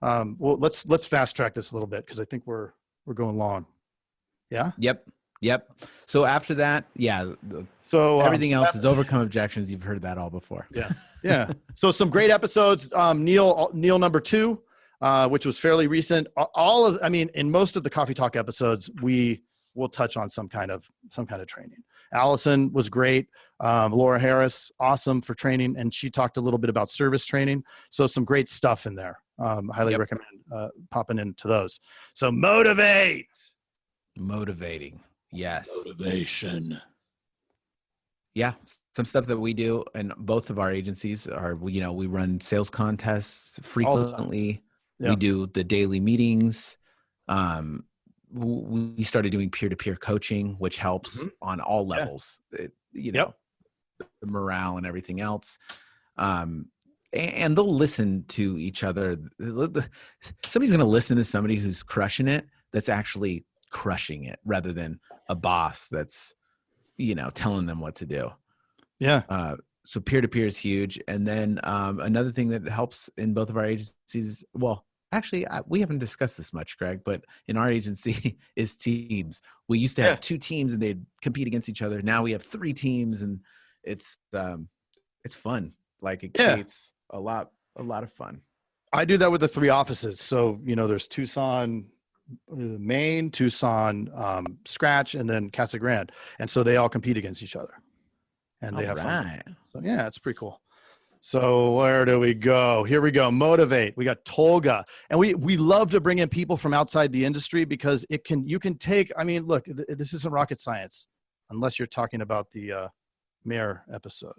Well, let's fast track this a little bit because I think we're going long. Yeah. Yep. So after that, everything else is overcome objections. You've heard that all before. Yeah. So some great episodes. Neil number 2, which was fairly recent. In most of the Coffee Talk episodes, we will touch on some kind of training. Allison was great. Laura Harris, awesome for training, and she talked a little bit about service training. So some great stuff in there. Highly recommend popping into those. So motivating. Yes. Motivation. Yeah. Some stuff that we do in both of our agencies are, we run sales contests frequently. We do the daily meetings. We started doing peer-to-peer coaching, which helps on all levels, the morale and everything else. And they'll listen to each other. Somebody's going to listen to somebody who's crushing it, that's actually crushing it, rather than a boss that's, telling them what to do. Yeah. So peer-to-peer is huge. And then another thing that helps in both of our agencies, we haven't discussed this much, Greg, but in our agency is teams. We used to have 2 teams and they'd compete against each other. Now we have 3 teams and it's fun. Like it creates a lot of fun. I do that with the 3 offices. So, there's Tucson, Maine, Tucson, Scratch, and then Casa Grande. And so they all compete against each other and they have fun. So it's pretty cool. So where do we go? Here we go. Motivate. We got Tolga. And we love to bring in people from outside the industry because you can take, look, this isn't rocket science unless you're talking about the Mayer episode?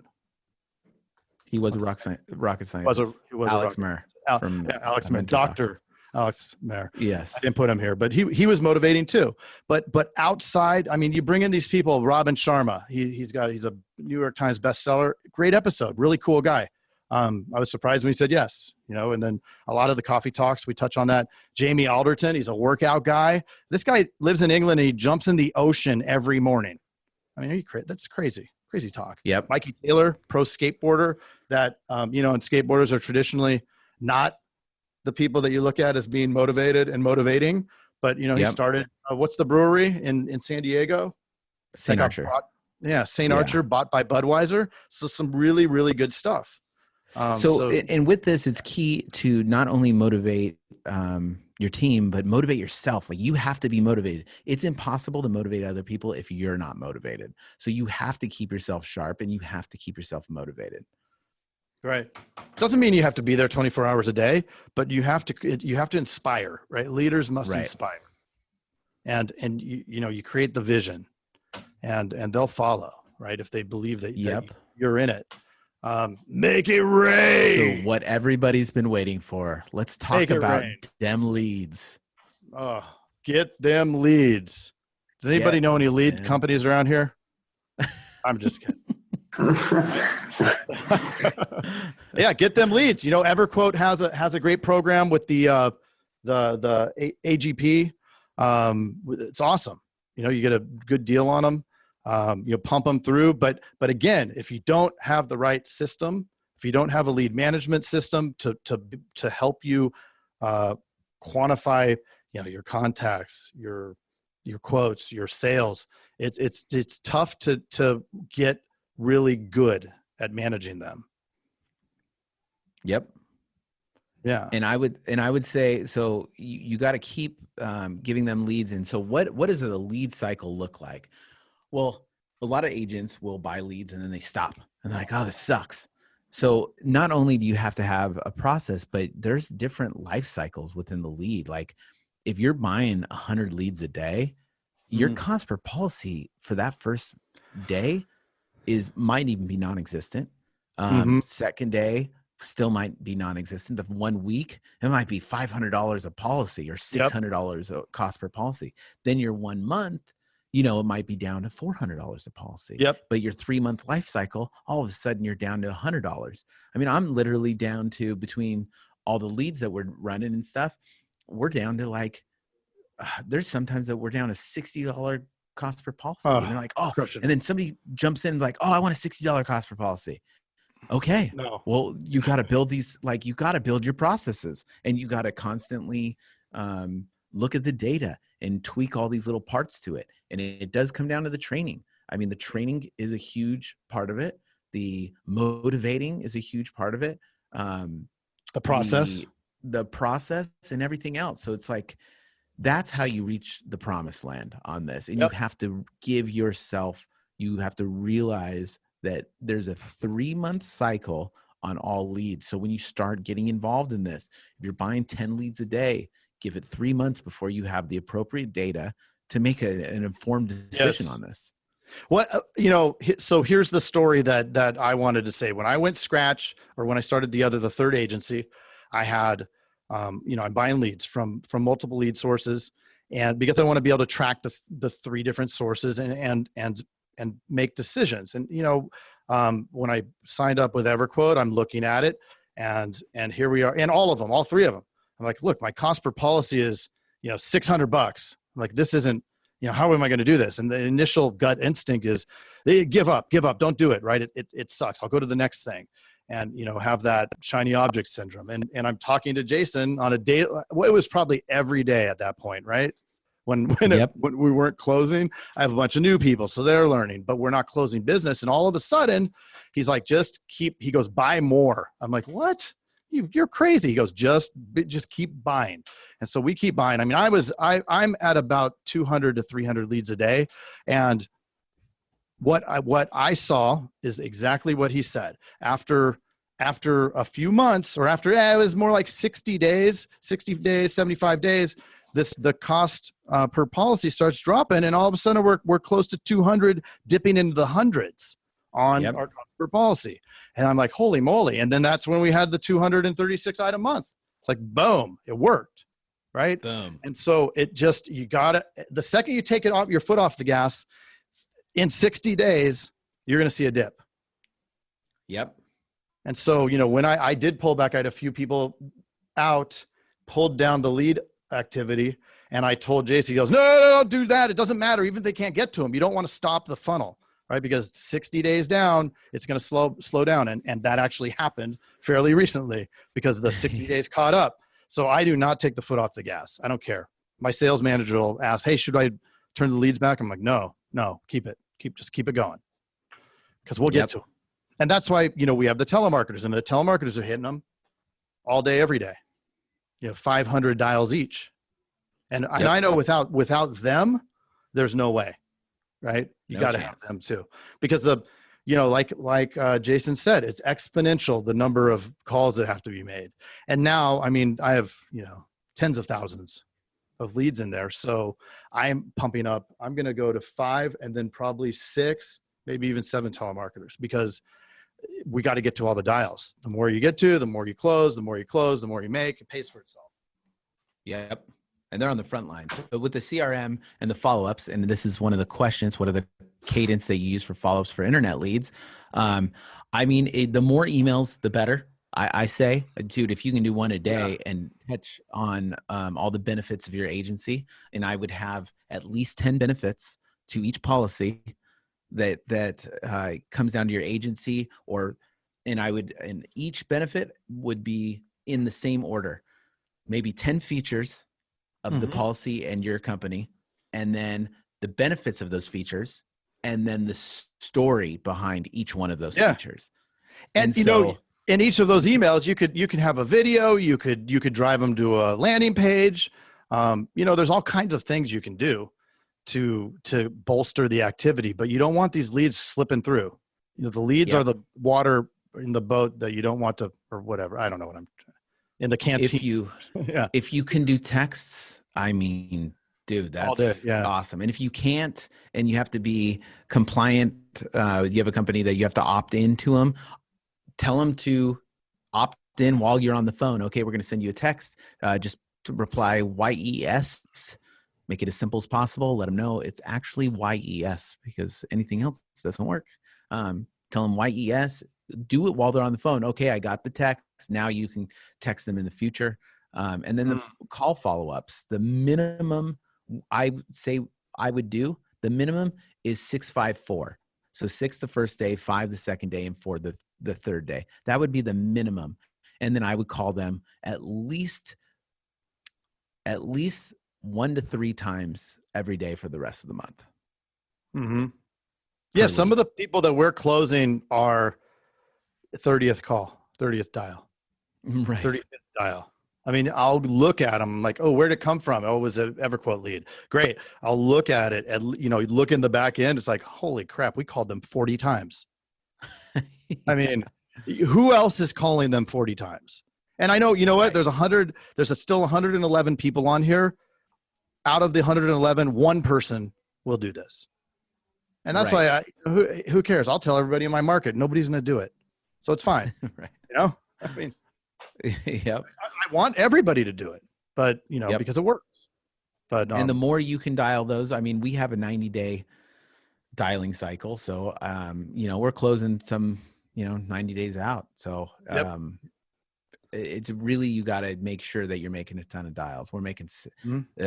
He was a rocket scientist. He was Alex Mayer. Alex Mayer, Dr. Alex Mayer. Yes. I didn't put him here, but he was motivating too. But outside, I mean, you bring in these people, Robin Sharma, he's a New York Times bestseller. Great episode, really cool guy. I was surprised when he said yes, and then a lot of the coffee talks, we touch on that. Jamie Alderton, he's a workout guy. This guy lives in England and he jumps in the ocean every morning. I mean, that's crazy talk. Yep. Mikey Taylor, pro skateboarder that, and skateboarders are traditionally not the people that you look at as being motivated and motivating, but he started, what's the brewery in San Diego? St. Archer. St. Archer, bought by Budweiser. So some really, really good stuff. And with this, it's key to not only motivate your team, but motivate yourself. Like, you have to be motivated. It's impossible to motivate other people if you're not motivated. So you have to keep yourself sharp and you have to keep yourself motivated. Right. Doesn't mean you have to be there 24 hours a day, but you have to inspire, right? Leaders must inspire. And you create the vision and they'll follow, right? If they believe that you're in it. Make it rain. So what everybody's been waiting for. Let's talk about them leads. Oh, get them leads. Does anybody know any lead companies around here? I'm just kidding. Yeah, get them leads. EverQuote has a great program with the AGP. It's awesome. You get a good deal on them. Pump them through. But again, if you don't have the right system, if you don't have a lead management system to help you quantify, your contacts, your quotes, your sales, it's tough to get really good at managing them. Yep. Yeah. And I would say, so you got to keep giving them leads. And so what does the lead cycle look like? Well, a lot of agents will buy leads and then they stop and they're like, oh, this sucks. So not only do you have to have a process, but there's different life cycles within the lead. Like, if you're buying 100 leads a day, your cost per policy for that first day might even be non-existent. Second day still might be non-existent. The 1 week, it might be $500 a policy or $600 a cost per policy. Then your 1 month, it might be down to $400 a policy. Yep. But your 3 month life cycle, all of a sudden you're down to $100. I mean, I'm literally down to, between all the leads that we're running and stuff, we're down to there's sometimes that we're down to $60 cost per policy. And they're like, oh, and then somebody jumps in like, oh, I want a $60 cost per policy. Okay. No. Well, you got to build you got to build your processes, and you got to constantly look at the data and tweak all these little parts to it. And it does come down to the training. I mean, the training is a huge part of it. The motivating is a huge part of it. The process, the process and everything else. So it's like, that's how you reach the promised land on this. And you have to you have to realize that there's a 3 month cycle on all leads. So when you start getting involved in this, if you're buying 10 leads a day, give it 3 months before you have the appropriate data to make an informed decision on this. So here's the story that I wanted to say. When I went scratch, or when I started the third agency, I had, I'm buying leads from multiple lead sources, and because I want to be able to track the three different sources and make decisions. And, when I signed up with EverQuote, I'm looking at it, and here we are, and all three of them. I'm like, look, my cost per policy is, $600. I'm like, this isn't, how am I going to do this? And the initial gut instinct is, give up, don't do it. Right. It sucks. I'll go to the next thing, and, have that shiny object syndrome. And I'm talking to Jason on a day. Well, it was probably every day at that point, right? When we weren't closing, I have a bunch of new people, so they're learning, but we're not closing business. And all of a sudden he's like, he goes, buy more. I'm like, what? You're crazy. He goes, just keep buying. And so we keep buying. I mean, I'm at about 200 to 300 leads a day. And what I saw is exactly what he said. After a few months, or after, it was more like 60 days, 75 days, the cost per policy starts dropping. And all of a sudden we're close to 200, dipping into the hundreds on Yep. our customer policy. And I'm like, holy moly. And then that's when we had the 236 item month. It's like, boom, it worked. Right. Boom. And so it just, you gotta, the second you take it off your foot off the gas, in 60 days, you're going to see a dip. Yep. And so, you know, when I did pull back, I had a few people out, pulled down the lead activity. And I told Jason, he goes, no, don't do that. It doesn't matter. Even if they can't get to them, you don't want to stop the funnel, right? Because 60 days down, it's going to slow down. And that actually happened fairly recently because the 60 days caught up. So I do not take the foot off the gas. I don't care. My sales manager will ask, hey, should I turn the leads back? I'm like, no, keep it. Just keep it going. Because we'll get to it. And that's why, you know, we have the telemarketers, and the telemarketers are hitting them all day, every day. You know, 500 dials each. And I know without them, there's no way, right? You got to have them too. Because you know, like Jason said, it's exponential, the number of calls that have to be made. And now, I mean, I have, you know, tens of thousands of leads in there. So I'm pumping up. I'm going to go to 5 and then probably 6, maybe even 7 telemarketers, because we got to get to all the dials. The more you get to, the more you close, the more you make, it pays for itself. Yep. And they're on the front line. So with the CRM and the follow-ups, and this is one of the questions, what are the cadence they use for follow-ups for internet leads? I mean, the more emails, the better. I say, dude, if you can do one a day and touch on all the benefits of your agency, and I would have at least 10 benefits to each policy that comes down to your agency, and each benefit would be in the same order, maybe 10 features of the policy and your company, and then the benefits of those features, and then the story behind each one of those features. And you know, in each of those emails, you can have a video, you could drive them to a landing page. You know, there's all kinds of things you can do to bolster the activity, but you don't want these leads slipping through. You know, the leads are the water in the boat that you don't want to, or whatever. I don't know what I'm in the canteen. If you can do texts, I mean, dude, that's awesome. And if you can't, and you have to be compliant, you have a company that you have to opt into them, tell them to opt in while you're on the phone. Okay, we're going to send you a text. Just to reply YES, make it as simple as possible. Let them know it's actually YES, because anything else doesn't work. Tell them YES, do it while they're on the phone. Okay, I got the text. Now you can text them in the future. And then the call follow-ups, the minimum I would say I would do, the minimum is 654. So 6 the first day, 5 the second day, and 4 the third day. That would be the minimum. And then I would call them at least 1 to 3 times every day for the rest of the month. Mm-hmm. Yeah, some of the people that we're closing are 30th call, 30th dial. Right. 35th dial. I mean, I'll look at them like, oh, where'd it come from? Oh, it was an EverQuote lead. Great. I'll look at it and, you know, look in the back end. It's like, holy crap, we called them 40 times. I mean, who else is calling them 40 times? And I know, you know what? There's still 111 people on here. Out of the 111, one person will do this. And that's why who cares? I'll tell everybody in my market, nobody's going to do it. So it's fine. Right. You know, I mean, yep. I want everybody to do it, but you know, because it works. But and the more you can dial those, I mean, we have a 90-day dialing cycle. So, you know, we're closing some, you know, 90 days out. So, it's really, you got to make sure that you're making a ton of dials. We're making,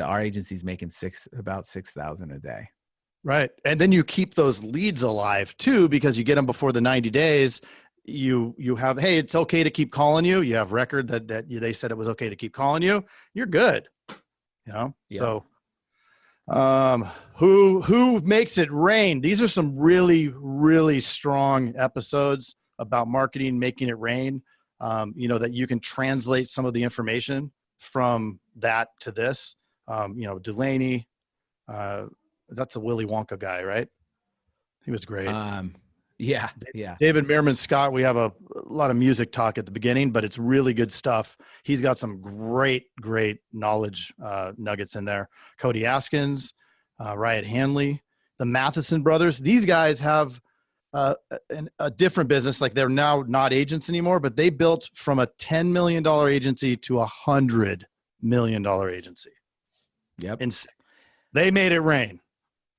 our agency's making about 6,000 a day. Right. And then you keep those leads alive too, because you get them before the 90 days. You have, hey, it's okay to keep calling you. You have record that they said it was okay to keep calling you. You're good. You know? Yeah. So who makes it rain? These are some really, really strong episodes about marketing, making it rain. You know, that you can translate some of the information from that to this. You know, Delaney, that's a Willy Wonka guy, right? He was great. Yeah. David Meerman Scott, we have a lot of music talk at the beginning, but it's really good stuff. He's got some great knowledge nuggets in there. Cody Askins, Riot Hanley, the Matheson brothers. These guys have a different business. Like they're now not agents anymore, but they built from a $10 million agency to a $100 million agency. Yep. And they made it rain.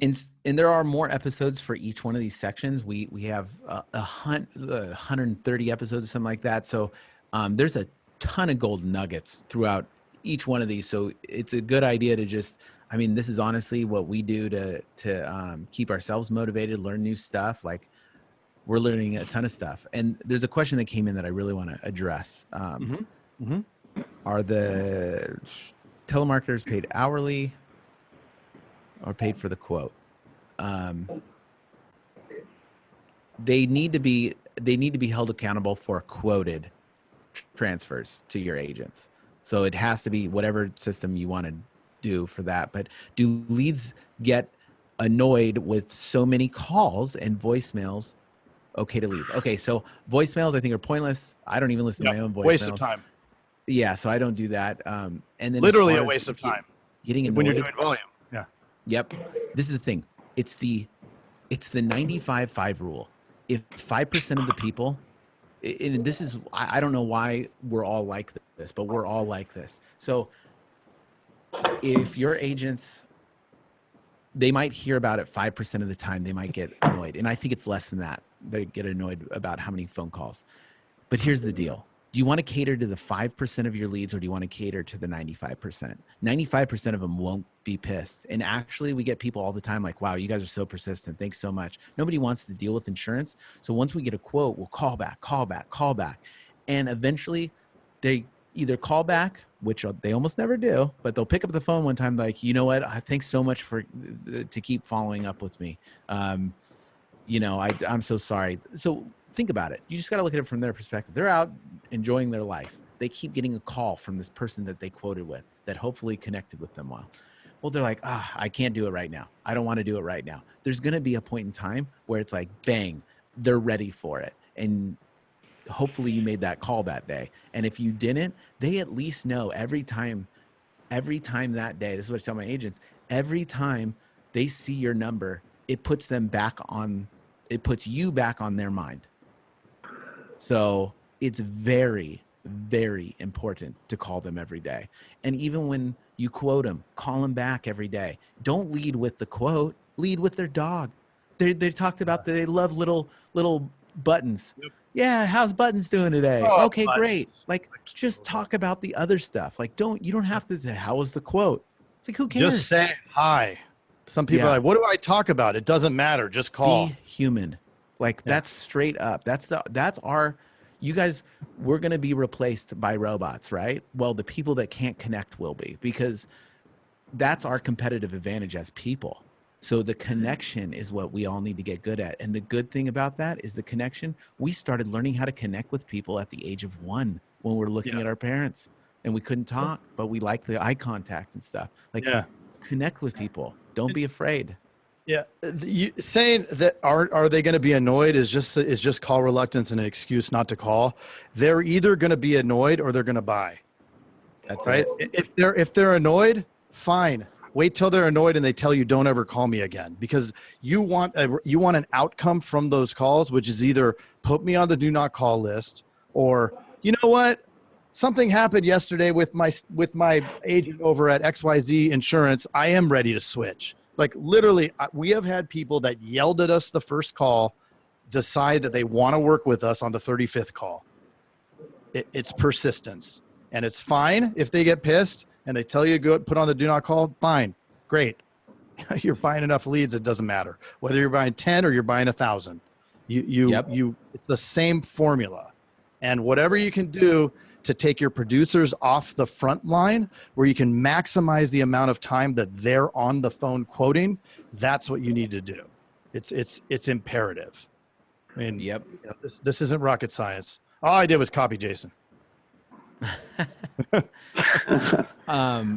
And there are more episodes for each one of these sections. We have 130 episodes or something like that. So there's a ton of gold nuggets throughout each one of these. So it's a good idea to just, I mean, this is honestly what we do to keep ourselves motivated, learn new stuff. Like we're learning a ton of stuff. And there's a question that came in that I really want to address. Are the telemarketers paid hourly or paid for the quote? They need to be held accountable for quoted transfers to your agents. So it has to be whatever system you want to do for that. But do leads get annoyed with so many calls and voicemails? Okay to leave. Okay, so voicemails I think are pointless. I don't even listen to my own voicemails. Waste of time. Yeah, so I don't do that. And then literally a waste of time. Getting annoyed when you're doing volume. Yeah. Yep. This is the thing. It's the 95-5 rule. If 5% of the people, and this is, I don't know why we're all like this, but we're all like this. So if your agents, they might hear about it 5% of the time, they might get annoyed. And I think it's less than that. They get annoyed about how many phone calls. But here's the deal. Do you want to cater to the 5% of your leads, or do you want to cater to the 95%? 95% of them won't be pissed. And actually, we get people all the time like, wow, you guys are so persistent. Thanks so much. Nobody wants to deal with insurance. So once we get a quote, we'll call back. And eventually, they either call back, which they almost never do, but they'll pick up the phone one time like, you know what? Thanks so much to keep following up with me. I'm so sorry. So think about it. You just got to look at it from their perspective. They're out enjoying their life. They keep getting a call from this person that they quoted with that hopefully connected with them well. Well, they're like, I can't do it right now. I don't want to do it right now. There's going to be a point in time where it's like, bang, they're ready for it. And hopefully you made that call that day. And if you didn't, they at least know every time that day, this is what I tell my agents, every time they see your number, it puts you back on their mind. So it's very, very important to call them every day. And even when you quote them, call them back every day. Don't lead with the quote, lead with their dog. They talked about they love little Buttons. Yep. Yeah, how's Buttons doing today? Oh, okay, Buttons. Great. Like just talk about the other stuff. Like you don't have to say, how was the quote? It's like, who cares? Just say hi. Some people are like, what do I talk about? It doesn't matter. Just call. Be human. Like that's straight up. That's our, you guys, we're going to be replaced by robots, right? Well, the people that can't connect will be, because that's our competitive advantage as people. So the connection is what we all need to get good at. And the good thing about that is the connection. We started learning how to connect with people at the age of 1 when we're looking at our parents, and we couldn't talk, but we liked the eye contact and stuff. Like connect with people. Don't be afraid. Yeah, saying that are they going to be annoyed is just call reluctance and an excuse not to call. They're either going to be annoyed or they're going to buy. That's right. It. If they're annoyed, fine. Wait till they're annoyed and they tell you don't ever call me again, because you want an outcome from those calls, which is either put me on the do not call list, or you know what, something happened yesterday with my agent over at XYZ Insurance. I am ready to switch. Like literally, we have had people that yelled at us the first call decide that they want to work with us on the 35th call. It's persistence, and it's fine if they get pissed and they tell you go put on the do not call. Fine, great. You're buying enough leads. It doesn't matter whether you're buying 10 or you're buying 1,000. It's the same formula, and whatever you can do to take your producers off the front line where you can maximize the amount of time that they're on the phone quoting, that's what you need to do. It's imperative. I mean, this isn't rocket science. All I did was copy Jason. Let's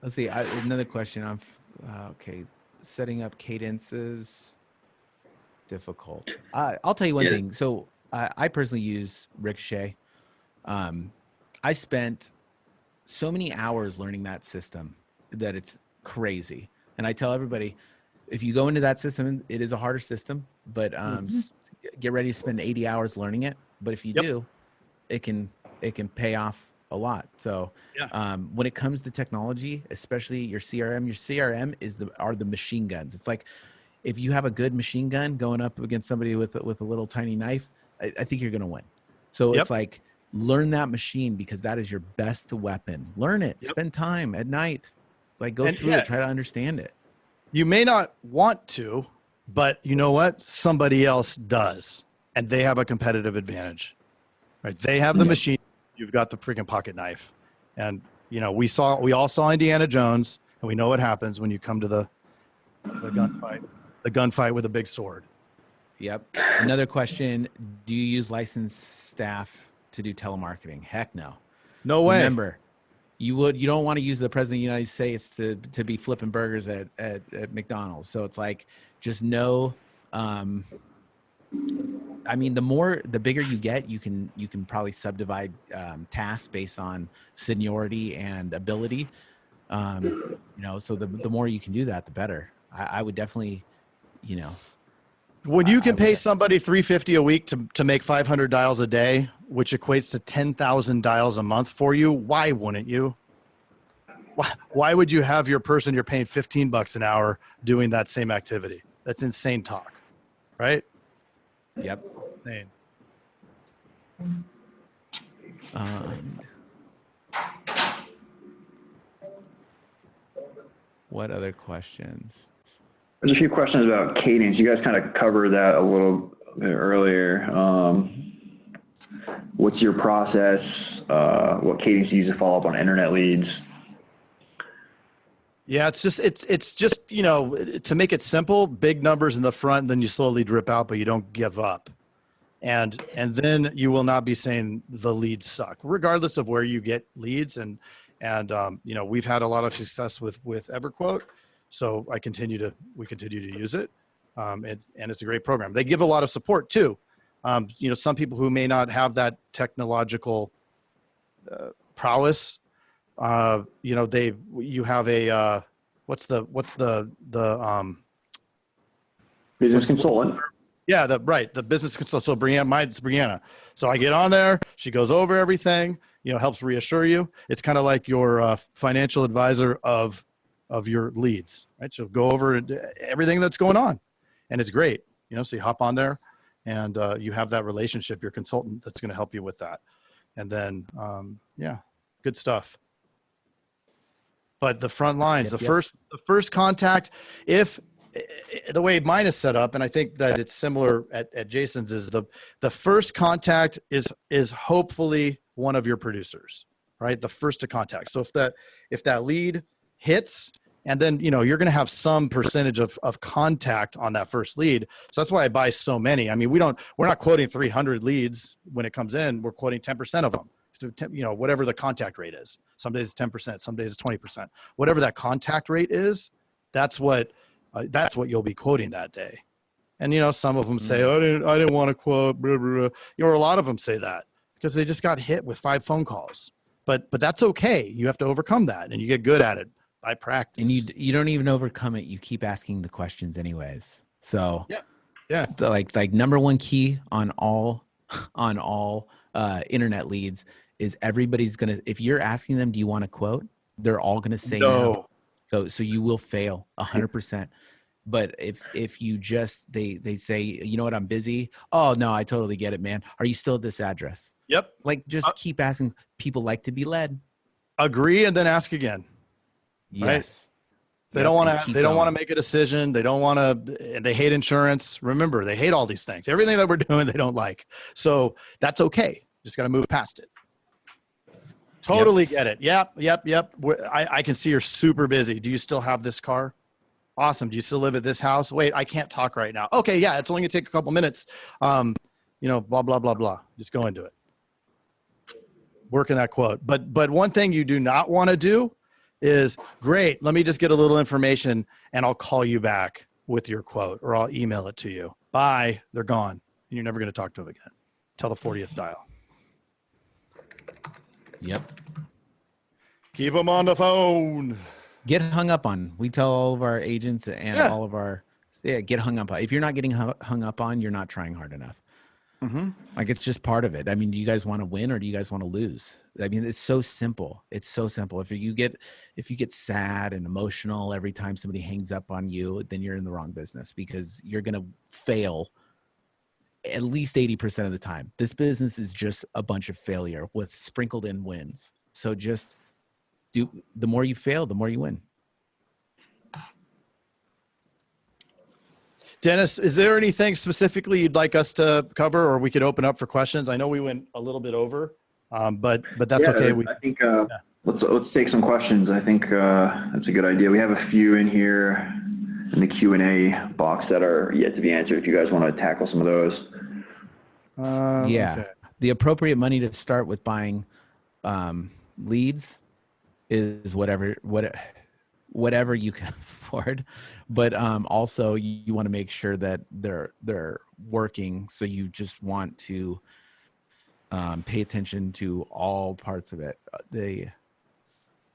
see. Another question. Okay. Setting up cadences, difficult. I'll tell you one thing. So I personally use Ricochet. I spent so many hours learning that system that it's crazy. And I tell everybody, if you go into that system, it is a harder system, but get ready to spend 80 hours learning it. But if you Yep. do, it can pay off a lot. So when it comes to technology, especially your CRM are the machine guns. It's like if you have a good machine gun going up against somebody with a little tiny knife, I think you're going to win. So Yep. it's like learn that machine because that is your best weapon. Learn it. Yep. Spend time at night. Like go And through it. Try to understand it. You may not want to, but you know what? Somebody else does, and they have a competitive advantage, right? They have the machine. You've got the freaking pocket knife. And, you know, we all saw Indiana Jones, and we know what happens when you come to the gunfight with a big sword. Yep. Another question. Do you use licensed staff to do telemarketing? Heck no. No way. Remember, you don't want to use the president of the United States to be flipping burgers at McDonald's. So it's like, just know, I mean, the bigger you get, you can probably subdivide tasks based on seniority and ability. You know, so the more you can do that, the better. I would definitely, you know, when you can pay somebody $350 a week to make 500 dials a day, which equates to 10,000 dials a month for you, why wouldn't you? Why would you have your person you're paying $15 an hour doing that same activity? That's insane talk, right? Yep. Insane. What other questions? There's a few questions about cadence. You guys kind of covered that a little bit earlier. What's your process? What cadence do you use to follow up on internet leads? Yeah, it's just, you know, to make it simple, big numbers in the front, and then you slowly drip out, but you don't give up. And then you will not be saying the leads suck, regardless of where you get leads. And you know, we've had a lot of success with EverQuote. So we continue to use it. And it's a great program. They give a lot of support too. You know, some people who may not have that technological prowess, you know, you have a, what's the business consultant. Yeah, the business consultant. So mine's Brianna. So I get on there, she goes over everything, you know, helps reassure you. It's kind of like your financial advisor of your leads, right? She'll go over everything that's going on, and it's great. You know, so you hop on there and you have that relationship, your consultant that's going to help you with that. And then, yeah, good stuff. But the front lines, the first contact, if the way mine is set up, and I think that it's similar at Jason's, is the first contact is hopefully one of your producers, right? The first to contact. So if that lead hits, and then, you know, you're going to have some percentage of contact on that first lead. So that's why I buy so many. I mean, we're not quoting 300 leads when it comes in. We're quoting 10% of them. So, you know, whatever the contact rate is. Some days it's 10%, some days it's 20%. Whatever that contact rate is, that's what you'll be quoting that day. And, you know, some of them say, oh, I didn't want to quote, blah, blah, blah. You know, a lot of them say that because they just got hit with 5 phone calls. But that's okay. You have to overcome that, and you get good at it by practice. And you don't even overcome it. You keep asking the questions anyways. So yeah. Like number one key on all internet leads is everybody's going to, if you're asking them, do you want to quote? They're all going to say no. So you will fail 100%. But if you just, they say, you know what, I'm busy. Oh no, I totally get it, man. Are you still at this address? Yep. Like just keep asking. People like to be led. Agree. And then ask again. Yes. Right? They don't want to make a decision. They don't want to, they hate insurance. Remember, they hate all these things. Everything that we're doing, they don't like. So that's okay. Just got to move past it. Totally get it. Yep. I can see you're super busy. Do you still have this car? Awesome. Do you still live at this house? Wait, I can't talk right now. Okay. Yeah. It's only gonna take a couple minutes. You know, blah, blah, blah, blah. Just go into it. Working that quote. But one thing you do not want to do is, great, let me just get a little information and I'll call you back with your quote, or I'll email it to you. Bye. They're gone. And you're never going to talk to them again till the 40th dial. Yep. Keep them on the phone. Get hung up on. We tell all of our agents and all of our Yeah, get hung up on. If you're not getting hung up on, you're not trying hard enough. Mm-hmm. Like, it's just part of it. I mean, do you guys want to win or do you guys want to lose? I mean, it's so simple. It's so simple. If you get sad and emotional every time somebody hangs up on you, then you're in the wrong business, because you're going to fail at least 80% of the time. This business is just a bunch of failure with sprinkled in wins. So just the more you fail, the more you win. Dennis, is there anything specifically you'd like us to cover, or we could open up for questions? I know we went a little bit over, but that's okay. I think let's take some questions. I think that's a good idea. We have a few in here in the Q&A box that are yet to be answered, if you guys want to tackle some of those. Yeah. Okay. The appropriate money to start with buying leads is whatever you can afford, but also you want to make sure that they're working. So you just want to pay attention to all parts of it.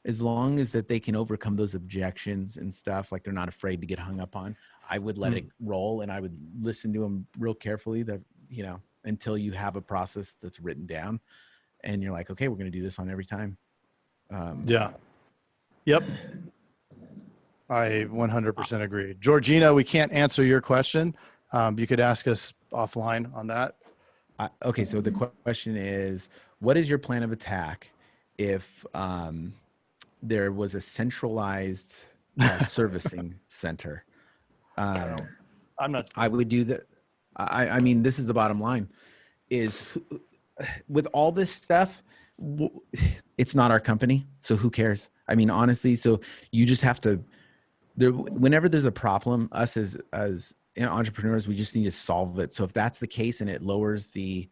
As long as that they can overcome those objections and stuff, like they're not afraid to get hung up on, I would let it roll, and I would listen to them real carefully, that, until you have a process that's written down and you're like, okay, we're going to do this on every time. Yeah. Yep. I 100% agree. Georgina, we can't answer your question. You could ask us offline on that. Okay. So the question is, what is your plan of attack if there was a centralized servicing center? I'm not. I would do that. I mean, this is the bottom line, is with all this stuff, it's not our company. So who cares? I mean, honestly, so you just have to, whenever there's a problem, us as entrepreneurs, we just need to solve it. So if that's the case and it lowers the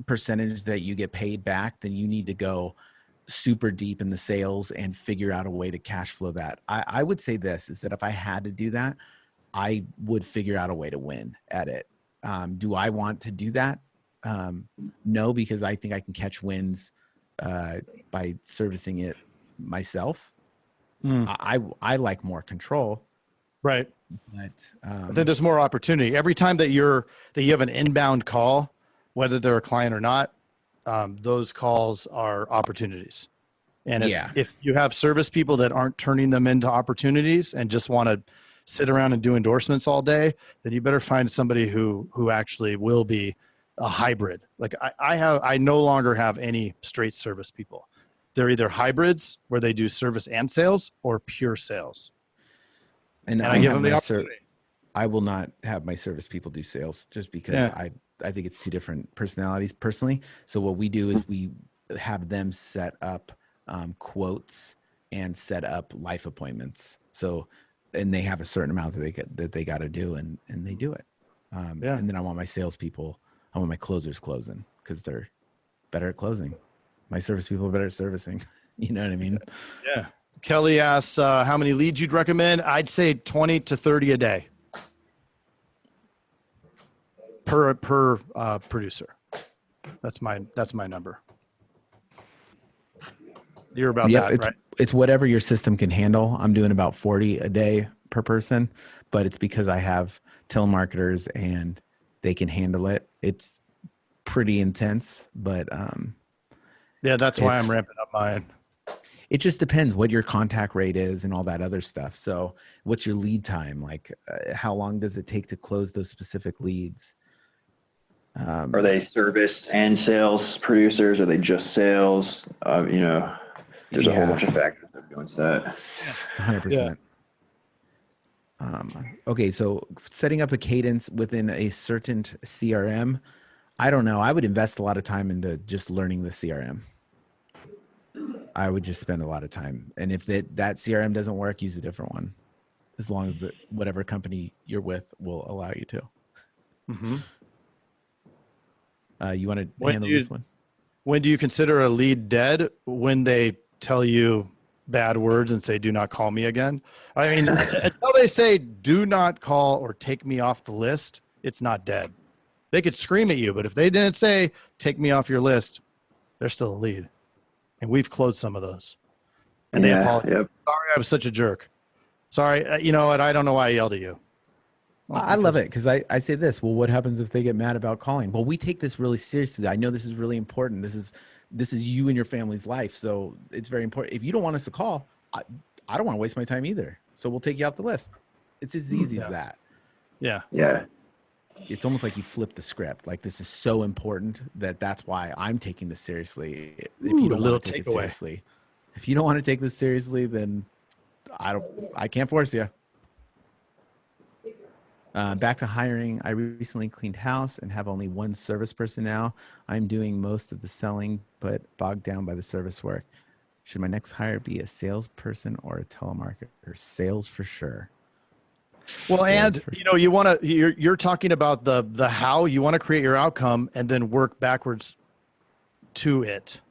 percentage that you get paid back, then you need to go super deep in the sales and figure out a way to cash flow that. I would say this is that if I had to do that, I would figure out a way to win at it. Do I want to do that? No, because I think I can catch wins by servicing it myself. I like more control. Right. But I think there's more opportunity. Every time that you have an inbound call, whether they're a client or not, those calls are opportunities. And if you have service people that aren't turning them into opportunities and just want to sit around and do endorsements all day, then you better find somebody who actually will be a hybrid. Like I no longer have any straight service people. They're either hybrids where they do service and sales, or pure sales. And I give them the opportunity. I will not have my service people do sales, just because I think it's two different personalities personally. So what we do is we have them set up quotes and set up life appointments. So, and they have a certain amount that they got to do, and they do it. And then I want my salespeople, I want my closers closing, because they're better at closing. My service people are better at servicing. You know what I mean? Yeah. Kelly asks how many leads you'd recommend. I'd say 20 to 30 a day per producer. That's my number. You're about that, right? It's whatever your system can handle. I'm doing about 40 a day per person, but it's because I have telemarketers and they can handle it. It's pretty intense, but that's why I'm ramping up mine. It just depends what your contact rate is and all that other stuff. So what's your lead time? Like how long does it take to close those specific leads? Are they service and sales producers? Are they just sales? There's a whole bunch of factors that go into that. 100%. Okay, so setting up a cadence within a certain CRM, I don't know. I would invest a lot of time into just learning the CRM. I would just spend a lot of time. And if that CRM doesn't work, use a different one, as long as whatever company you're with will allow you to. Mm-hmm. You want to handle this one? When do you consider a lead dead? When they tell you bad words and say, do not call me again. I mean, until they say, do not call or take me off the list, it's not dead. They could scream at you, but if they didn't say, take me off your list, they're still a lead. And we've closed some of those. And they apologize. Yep. Sorry, I was such a jerk. Sorry. You know what? I don't know why I yelled at you. I love it because I say this. Well, what happens if they get mad about calling? Well, we take this really seriously. I know this is really important. This is you and your family's life. So it's very important. If you don't want us to call, I don't want to waste my time either. So we'll take you off the list. It's as easy as that. Yeah. Yeah. It's almost like you flip the script. Like, this is so important that's why I'm taking this seriously. If you don't want to take it seriously, if you don't want to take this seriously, then I can't force you. Back to hiring. I recently cleaned house and have only one service person now. I'm doing most of the selling, but bogged down by the service work. Should my next hire be a salesperson or a telemarketer? Sales for sure. Well, and you're talking about the how. You want to create your outcome and then work backwards to it.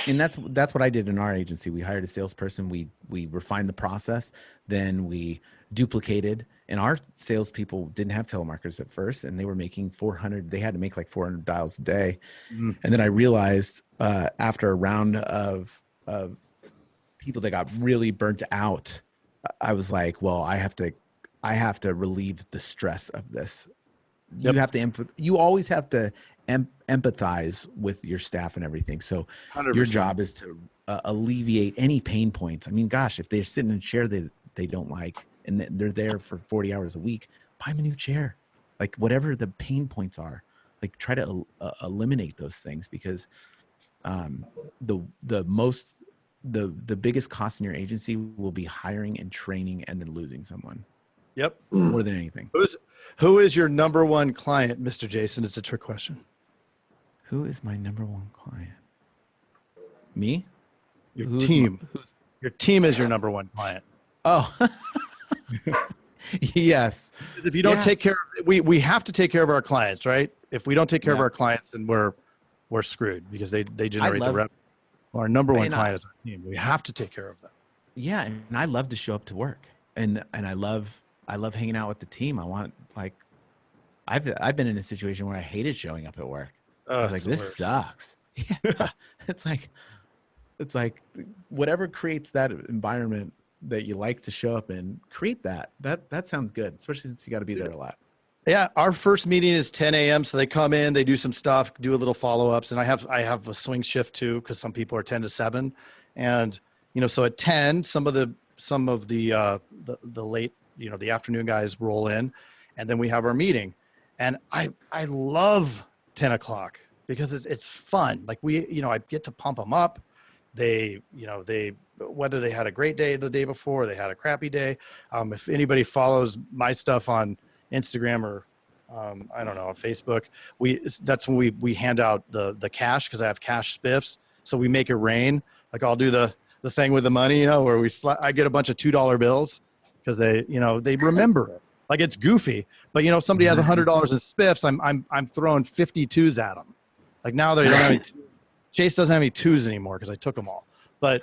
And that's what I did in our agency. We hired a salesperson. We refined the process. Then we duplicated. And our salespeople didn't have telemarketers at first, and they were making 400. They had to make like 400 dials a day. And then I realized after a round of people that got really burnt out, I was like, well, I have to relieve the stress of this. You have to you always have to empathize with your staff and everything. So 100%. Your job is to alleviate any pain points. I mean, gosh, if they're sitting in a chair they don't like, and they're there for 40 hours a week, buy them a new chair. Like, whatever the pain points are, like, try to eliminate those things, because the biggest cost in your agency will be hiring and training and then losing someone. Yep. More than anything. Who is your number one client, Mr. Jason? It's a trick question. Who is my number one client? Me? Your team. Your team is your number one client. Oh, yes. If you don't take care of, we have to take care of our clients, right? If we don't take care of our clients, then we're screwed, because they generate the revenue. Our number one client is our team. We have to take care of them. Yeah, and I love to show up to work, and I love hanging out with the team. I want, like, I've been in a situation where I hated showing up at work. I was like, this sucks. Yeah. It's like whatever creates that environment that you like to show up in, create that. That sounds good, especially since you got to be there a lot. Yeah, our first meeting is 10 a.m. So they come in, they do some stuff, do a little follow-ups, and I have a swing shift too, because some people are 10 to 7, and so at 10, some of the late, the afternoon guys roll in, and then we have our meeting, and I love 10 o'clock because it's fun. Like, I get to pump them up. They whether they had a great day the day before, or they had a crappy day. If anybody follows my stuff on Instagram or I don't know, on Facebook, that's when we hand out the cash, because I have cash spiffs. So we make it rain. Like, I'll do the thing with the money, where I get a bunch of $2 bills, because they remember. Like, it's goofy, but if somebody has $100 in spiffs, I'm throwing 52s at them. Like, now they don't have any, Chase doesn't have any 2s anymore because I took them all. But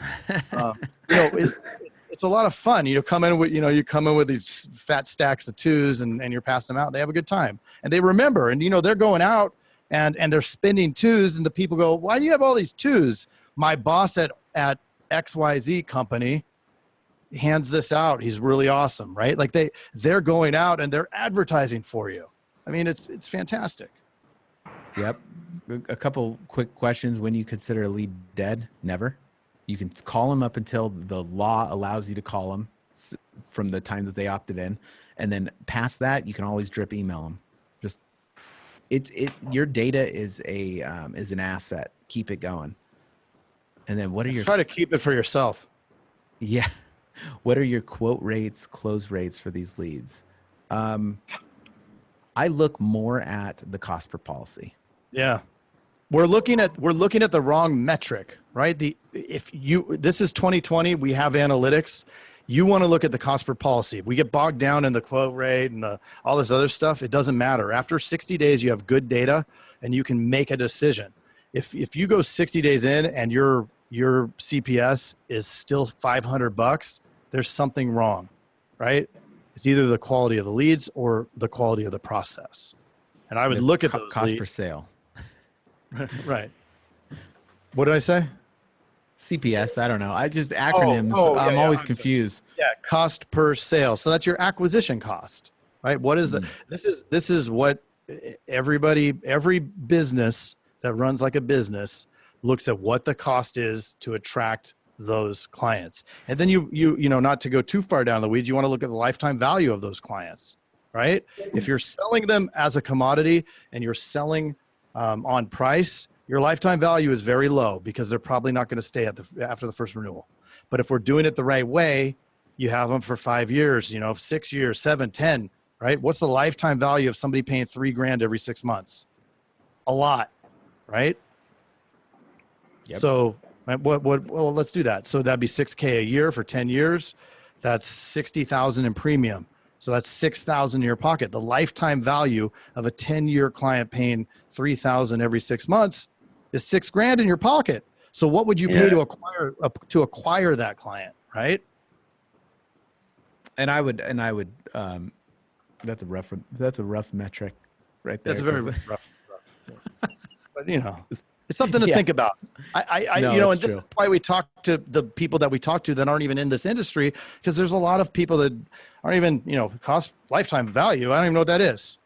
it's a lot of fun. You come in with these fat stacks of 2s, and you're passing them out. They have a good time, and they remember. And they're going out and they're spending 2s, and the people go, "Why do you have all these 2s?" My boss at XYZ company hands this out. He's really awesome, right? Like, they're going out and they're advertising for you. I mean, it's fantastic. Yep. A couple quick questions. When you consider a lead dead? Never. You can call them up until the law allows you to call them from the time that they opted in. And then past that, you can always drip email them. Just your data is an asset. Keep it going. And then try to keep it for yourself. Yeah. What are your quote rates, close rates for these leads? I look more at the cost per policy. Yeah. We're looking at the wrong metric, right? This is 2020, we have analytics. You want to look at the cost per policy. If we get bogged down in the quote rate and all this other stuff, it doesn't matter. After 60 days, you have good data and you can make a decision. If you go 60 days in and your CPS is still $500, there's something wrong, right? It's either the quality of the leads or the quality of the process. And I would look at those cost leads. Per sale. Right. What did I say? CPS. I don't know. I just acronyms. I'm always confused. Yeah. Cost per sale. So that's your acquisition cost. right? What is this is what every business that runs like a business looks at what the cost is to attract those clients. And then you know, not to go too far down the weeds, you want to look at the lifetime value of those clients, right? If you're selling them as a commodity and you're selling on price, your lifetime value is very low because they're probably not going to stay after the first renewal. But if we're doing it the right way, you have them for 5 years, 6 years, 7, 10, right? What's the lifetime value of somebody paying $3,000 every 6 months? A lot, right? Yep. So well, let's do that. So that'd be $6,000 a year for 10 years. That's $60,000 in premium. So that's $6,000 in your pocket. The lifetime value of a 10-year client paying $3,000 every 6 months is $6,000 in your pocket. So what would you pay to acquire that client, right? And I would that's a rough metric right there. That's a very rough. But it's something to think about. And this is why we talk to the people that we talk to that aren't even in this industry, because there's a lot of people that aren't even, cost lifetime value. I don't even know what that is,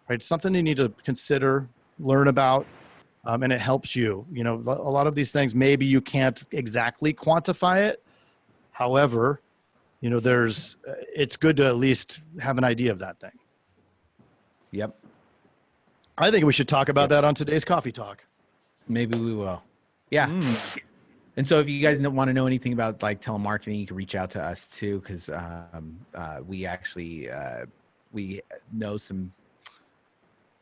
right? It's something you need to consider, learn about, and it helps you. A lot of these things, maybe you can't exactly quantify it. However, it's good to at least have an idea of that thing. Yep. I think we should talk about that on today's Coffee Talk. Maybe we will. Yeah. And so if you guys want to know anything about like telemarketing, you can reach out to us too. Cause we actually, we know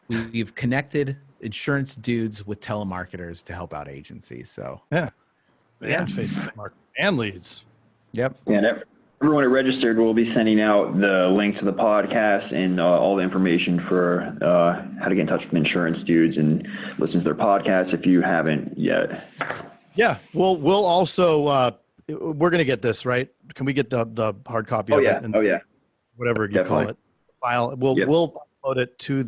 we've connected insurance dudes with telemarketers to help out agencies. So and Facebook marketing and leads. Yep. And everyone that registered will be sending out the link to the podcast and all the information for how to get in touch with insurance dudes and listen to their podcast if you haven't yet. Yeah, we'll also we're gonna get this right. Can we get the hard copy of it? Whatever you call it, file. We'll upload it to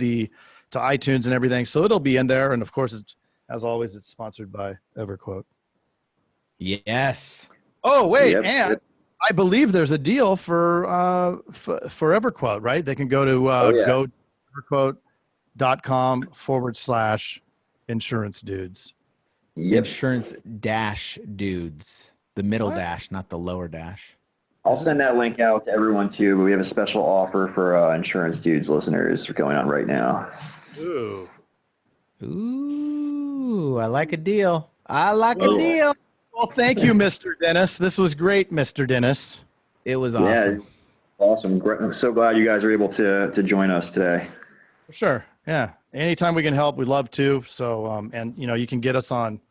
iTunes and everything, so it'll be in there. And of course, as always, it's sponsored by EverQuote. Yes. Oh wait, I believe there's a deal for EverQuote, right? They can go to go.com/insurance dudes. Insurance dash dudes, the middle dash, not the lower dash. I'll send that link out to everyone too, but we have a special offer for insurance dudes listeners going on right now. Ooh, I like a deal. A deal. Well, thank you, Mr. Dennis. This was great, Mr. Dennis. It was awesome. Yeah, awesome. Great. I'm so glad you guys are able to join us today. For sure. Yeah. Anytime we can help, we'd love to. So, and you can get us on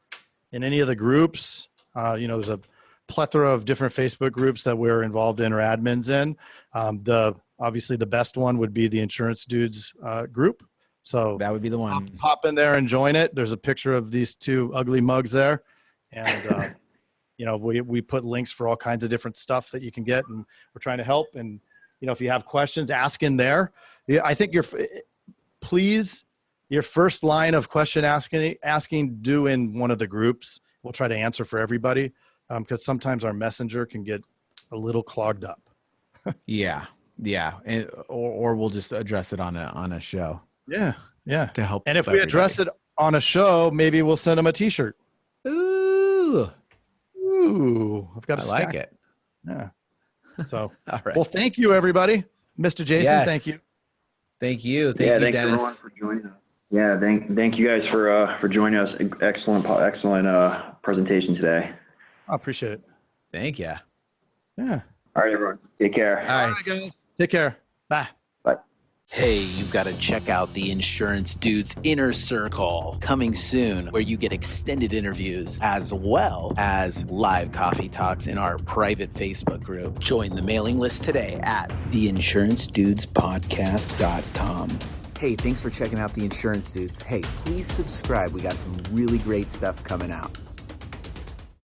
in any of the groups. There's a plethora of different Facebook groups that we're involved in or admins in. Obviously the best one would be the Insurance Dudes group. So that would be the one. Hop in there and join it. There's a picture of these two ugly mugs there. And, we put links for all kinds of different stuff that you can get, and we're trying to help. And, if you have questions, ask in there. Yeah, I think your first line of question asking, do in one of the groups. We'll try to answer for everybody. Because sometimes our messenger can get a little clogged up. Yeah. And, or we'll just address it on a show. Yeah. To help. And if we address it on a show, maybe we'll send them a t-shirt. Ooh, I've got a stack. Like it. Yeah. So, all right. Well, thank you, everybody. Mr. Jason, thank you. Thank you. Thank you, thanks Dennis. everyone for joining us. Yeah, thank you guys for joining us. Excellent presentation today. I appreciate it. Thank you. Yeah. All right, everyone. Take care. All right, guys. Take care. Bye. Hey, you've got to check out the Insurance Dudes Inner Circle coming soon, where you get extended interviews as well as live coffee talks in our private Facebook group. Join the mailing list today at theinsurancedudespodcast.com. Hey, thanks for checking out the Insurance Dudes. Hey, please subscribe. We got some really great stuff coming out.